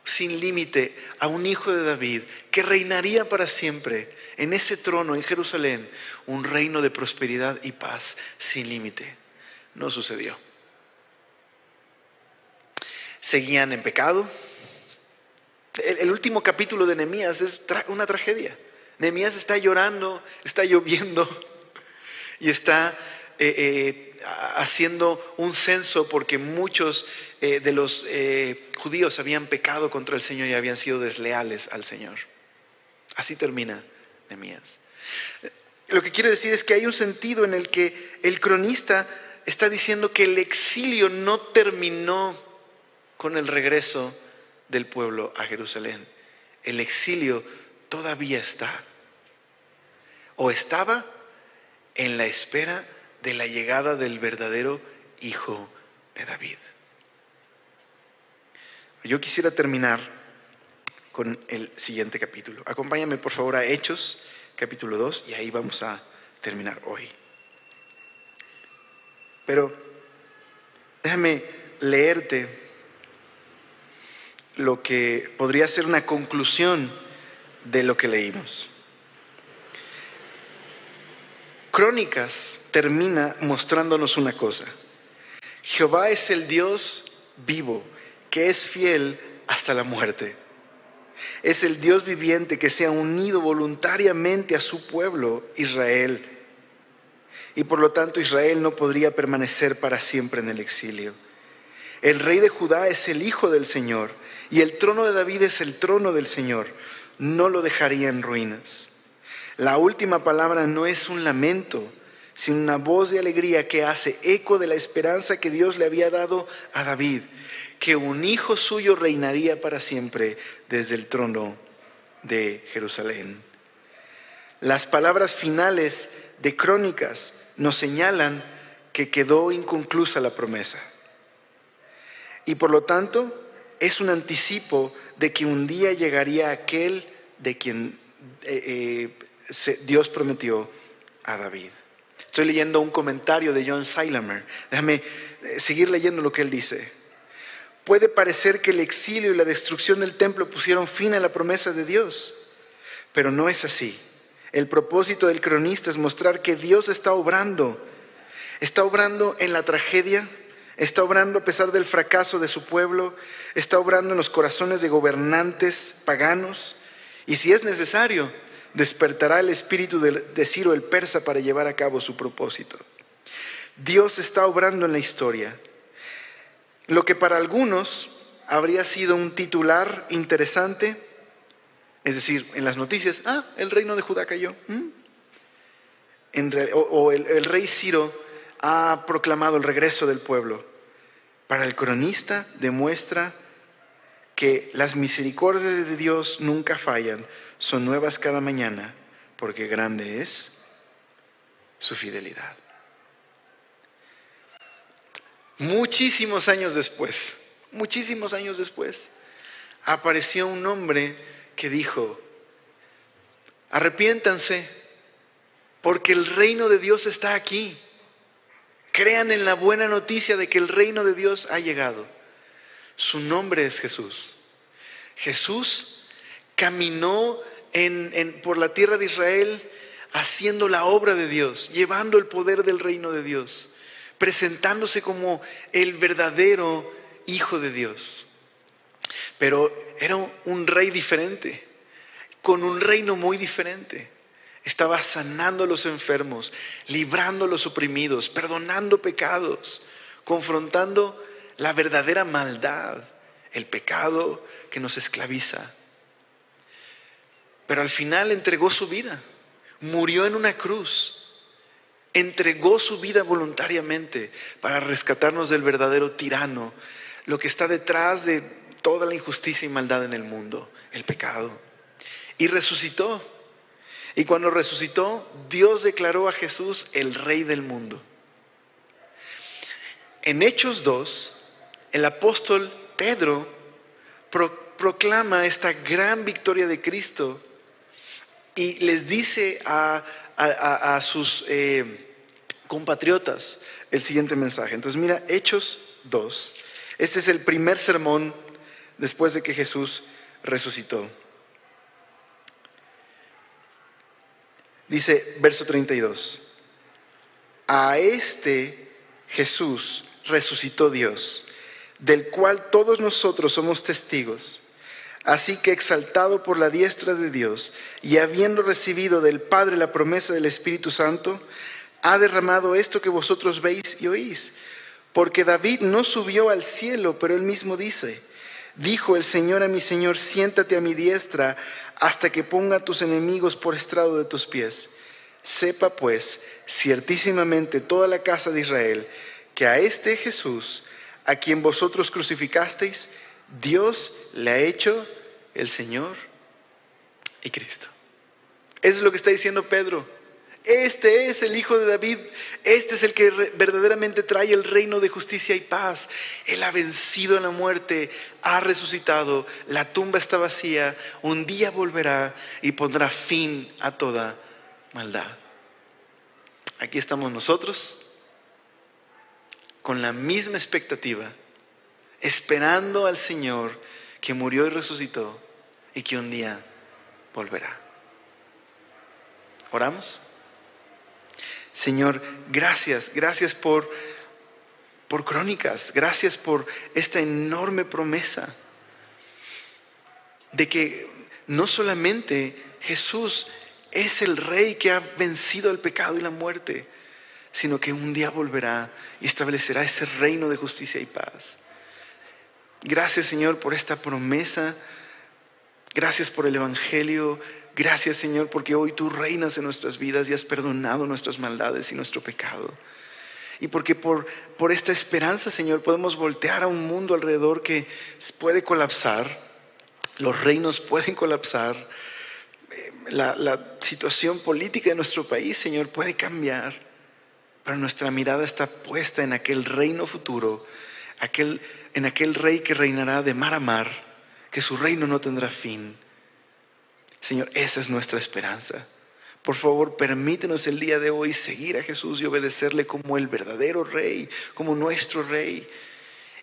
sin límite, a un hijo de David, que reinaría para siempre en ese trono en Jerusalén, un reino de prosperidad y paz sin límite. No sucedió. Seguían en pecado. El último capítulo de Nehemías es una tragedia. Nehemías está llorando, está lloviendo y está haciendo un censo porque muchos de los judíos habían pecado contra el Señor y habían sido desleales al Señor. Así termina Nehemías. Lo que quiero decir es que hay un sentido en el que el cronista está diciendo que el exilio no terminó con el regreso del pueblo a Jerusalén. El exilio todavía está, o estaba, en la espera de la llegada del verdadero hijo de David. Yo quisiera terminar con el siguiente capítulo. Acompáñame por favor a Hechos, capítulo 2, y ahí vamos a terminar hoy. Pero déjame leerte lo que podría ser una conclusión de lo que leímos. Crónicas termina mostrándonos una cosa: Jehová es el Dios vivo, que es fiel hasta la muerte. Es el Dios viviente que se ha unido voluntariamente a su pueblo Israel. Y por lo tanto Israel no podría permanecer para siempre en el exilio. El rey de Judá es el hijo del Señor, y el trono de David es el trono del Señor. No lo dejaría en ruinas. La última palabra no es un lamento, sino una voz de alegría que hace eco de la esperanza que Dios le había dado a David, que un hijo suyo reinaría para siempre desde el trono de Jerusalén. Las palabras finales de Crónicas nos señalan que quedó inconclusa la promesa. Y por lo tanto, es un anticipo de que un día llegaría aquel de quien Dios prometió a David. Estoy leyendo un comentario de John Seilamer. Déjame seguir leyendo lo que él dice. Puede parecer que el exilio y la destrucción del templo pusieron fin a la promesa de Dios, pero no es así. El propósito del cronista es mostrar que Dios está obrando en la tragedia, está obrando a pesar del fracaso de su pueblo, está obrando en los corazones de gobernantes paganos, y si es necesario, despertará el espíritu de Ciro el persa para llevar a cabo su propósito. Dios está obrando en la historia. Lo que para algunos habría sido un titular interesante, es decir, en las noticias, el reino de Judá cayó. El rey Ciro ha proclamado el regreso del pueblo. Para el cronista demuestra que las misericordias de Dios nunca fallan, son nuevas cada mañana, porque grande es su fidelidad. Muchísimos años después, apareció un hombre que dijo: arrepiéntanse, porque el reino de Dios está aquí. Crean en la buena noticia de que el reino de Dios ha llegado. Su nombre es Jesús. Jesús caminó por la tierra de Israel haciendo la obra de Dios, llevando el poder del reino de Dios, presentándose como el verdadero Hijo de Dios. Pero era un rey diferente, con un reino muy diferente. Estaba sanando a los enfermos, librando a los oprimidos, perdonando pecados, confrontando la verdadera maldad, el pecado que nos esclaviza. Pero al final entregó su vida, murió en una cruz, entregó su vida voluntariamente para rescatarnos del verdadero tirano, lo que está detrás de toda la injusticia y maldad en el mundo, el pecado. Y resucitó. Y cuando resucitó, Dios declaró a Jesús el Rey del mundo. En Hechos 2, el apóstol Pedro proclama esta gran victoria de Cristo y les dice a sus compatriotas el siguiente mensaje. Entonces mira, Hechos 2. Este es el primer sermón después de que Jesús resucitó. Dice, verso 32. A este Jesús resucitó Dios, del cual todos nosotros somos testigos. Así que exaltado por la diestra de Dios y habiendo recibido del Padre la promesa del Espíritu Santo, ha derramado esto que vosotros veis y oís. Porque David no subió al cielo, pero él mismo dice, dijo el Señor a mi Señor, siéntate a mi diestra hasta que ponga a tus enemigos por estrado de tus pies. Sepa pues, ciertísimamente toda la casa de Israel, que a este Jesús, a quien vosotros crucificasteis, Dios le ha hecho el Señor y Cristo. Eso es lo que está diciendo Pedro. Este es el Hijo de David. Este es el que verdaderamente trae el reino de justicia y paz. Él ha vencido a la muerte, ha resucitado, la tumba está vacía, un día volverá y pondrá fin a toda maldad. Aquí estamos nosotros con la misma expectativa, esperando al Señor que murió y resucitó y que un día volverá. ¿Oramos? Señor, gracias por Crónicas, gracias por esta enorme promesa de que no solamente Jesús es el Rey que ha vencido el pecado y la muerte, sino que un día volverá y establecerá ese reino de justicia y paz. Gracias, Señor, por esta promesa. Gracias por el Evangelio. Gracias, Señor, porque hoy tú reinas en nuestras vidas y has perdonado nuestras maldades y nuestro pecado. Y porque por esta esperanza, Señor, podemos voltear a un mundo alrededor que puede colapsar. Los reinos pueden colapsar. La situación política de nuestro país, Señor, puede cambiar. Pero nuestra mirada está puesta en aquel reino futuro, en aquel Rey que reinará de mar a mar, que su reino no tendrá fin. Señor, esa es nuestra esperanza. Por favor, permítenos el día de hoy seguir a Jesús y obedecerle como el verdadero Rey, como nuestro Rey.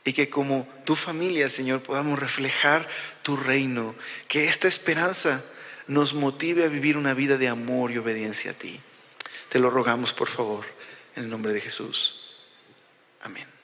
Y que como tu familia, Señor, podamos reflejar tu reino. Que esta esperanza nos motive a vivir una vida de amor y obediencia a ti. Te lo rogamos, por favor, en el nombre de Jesús. Amén.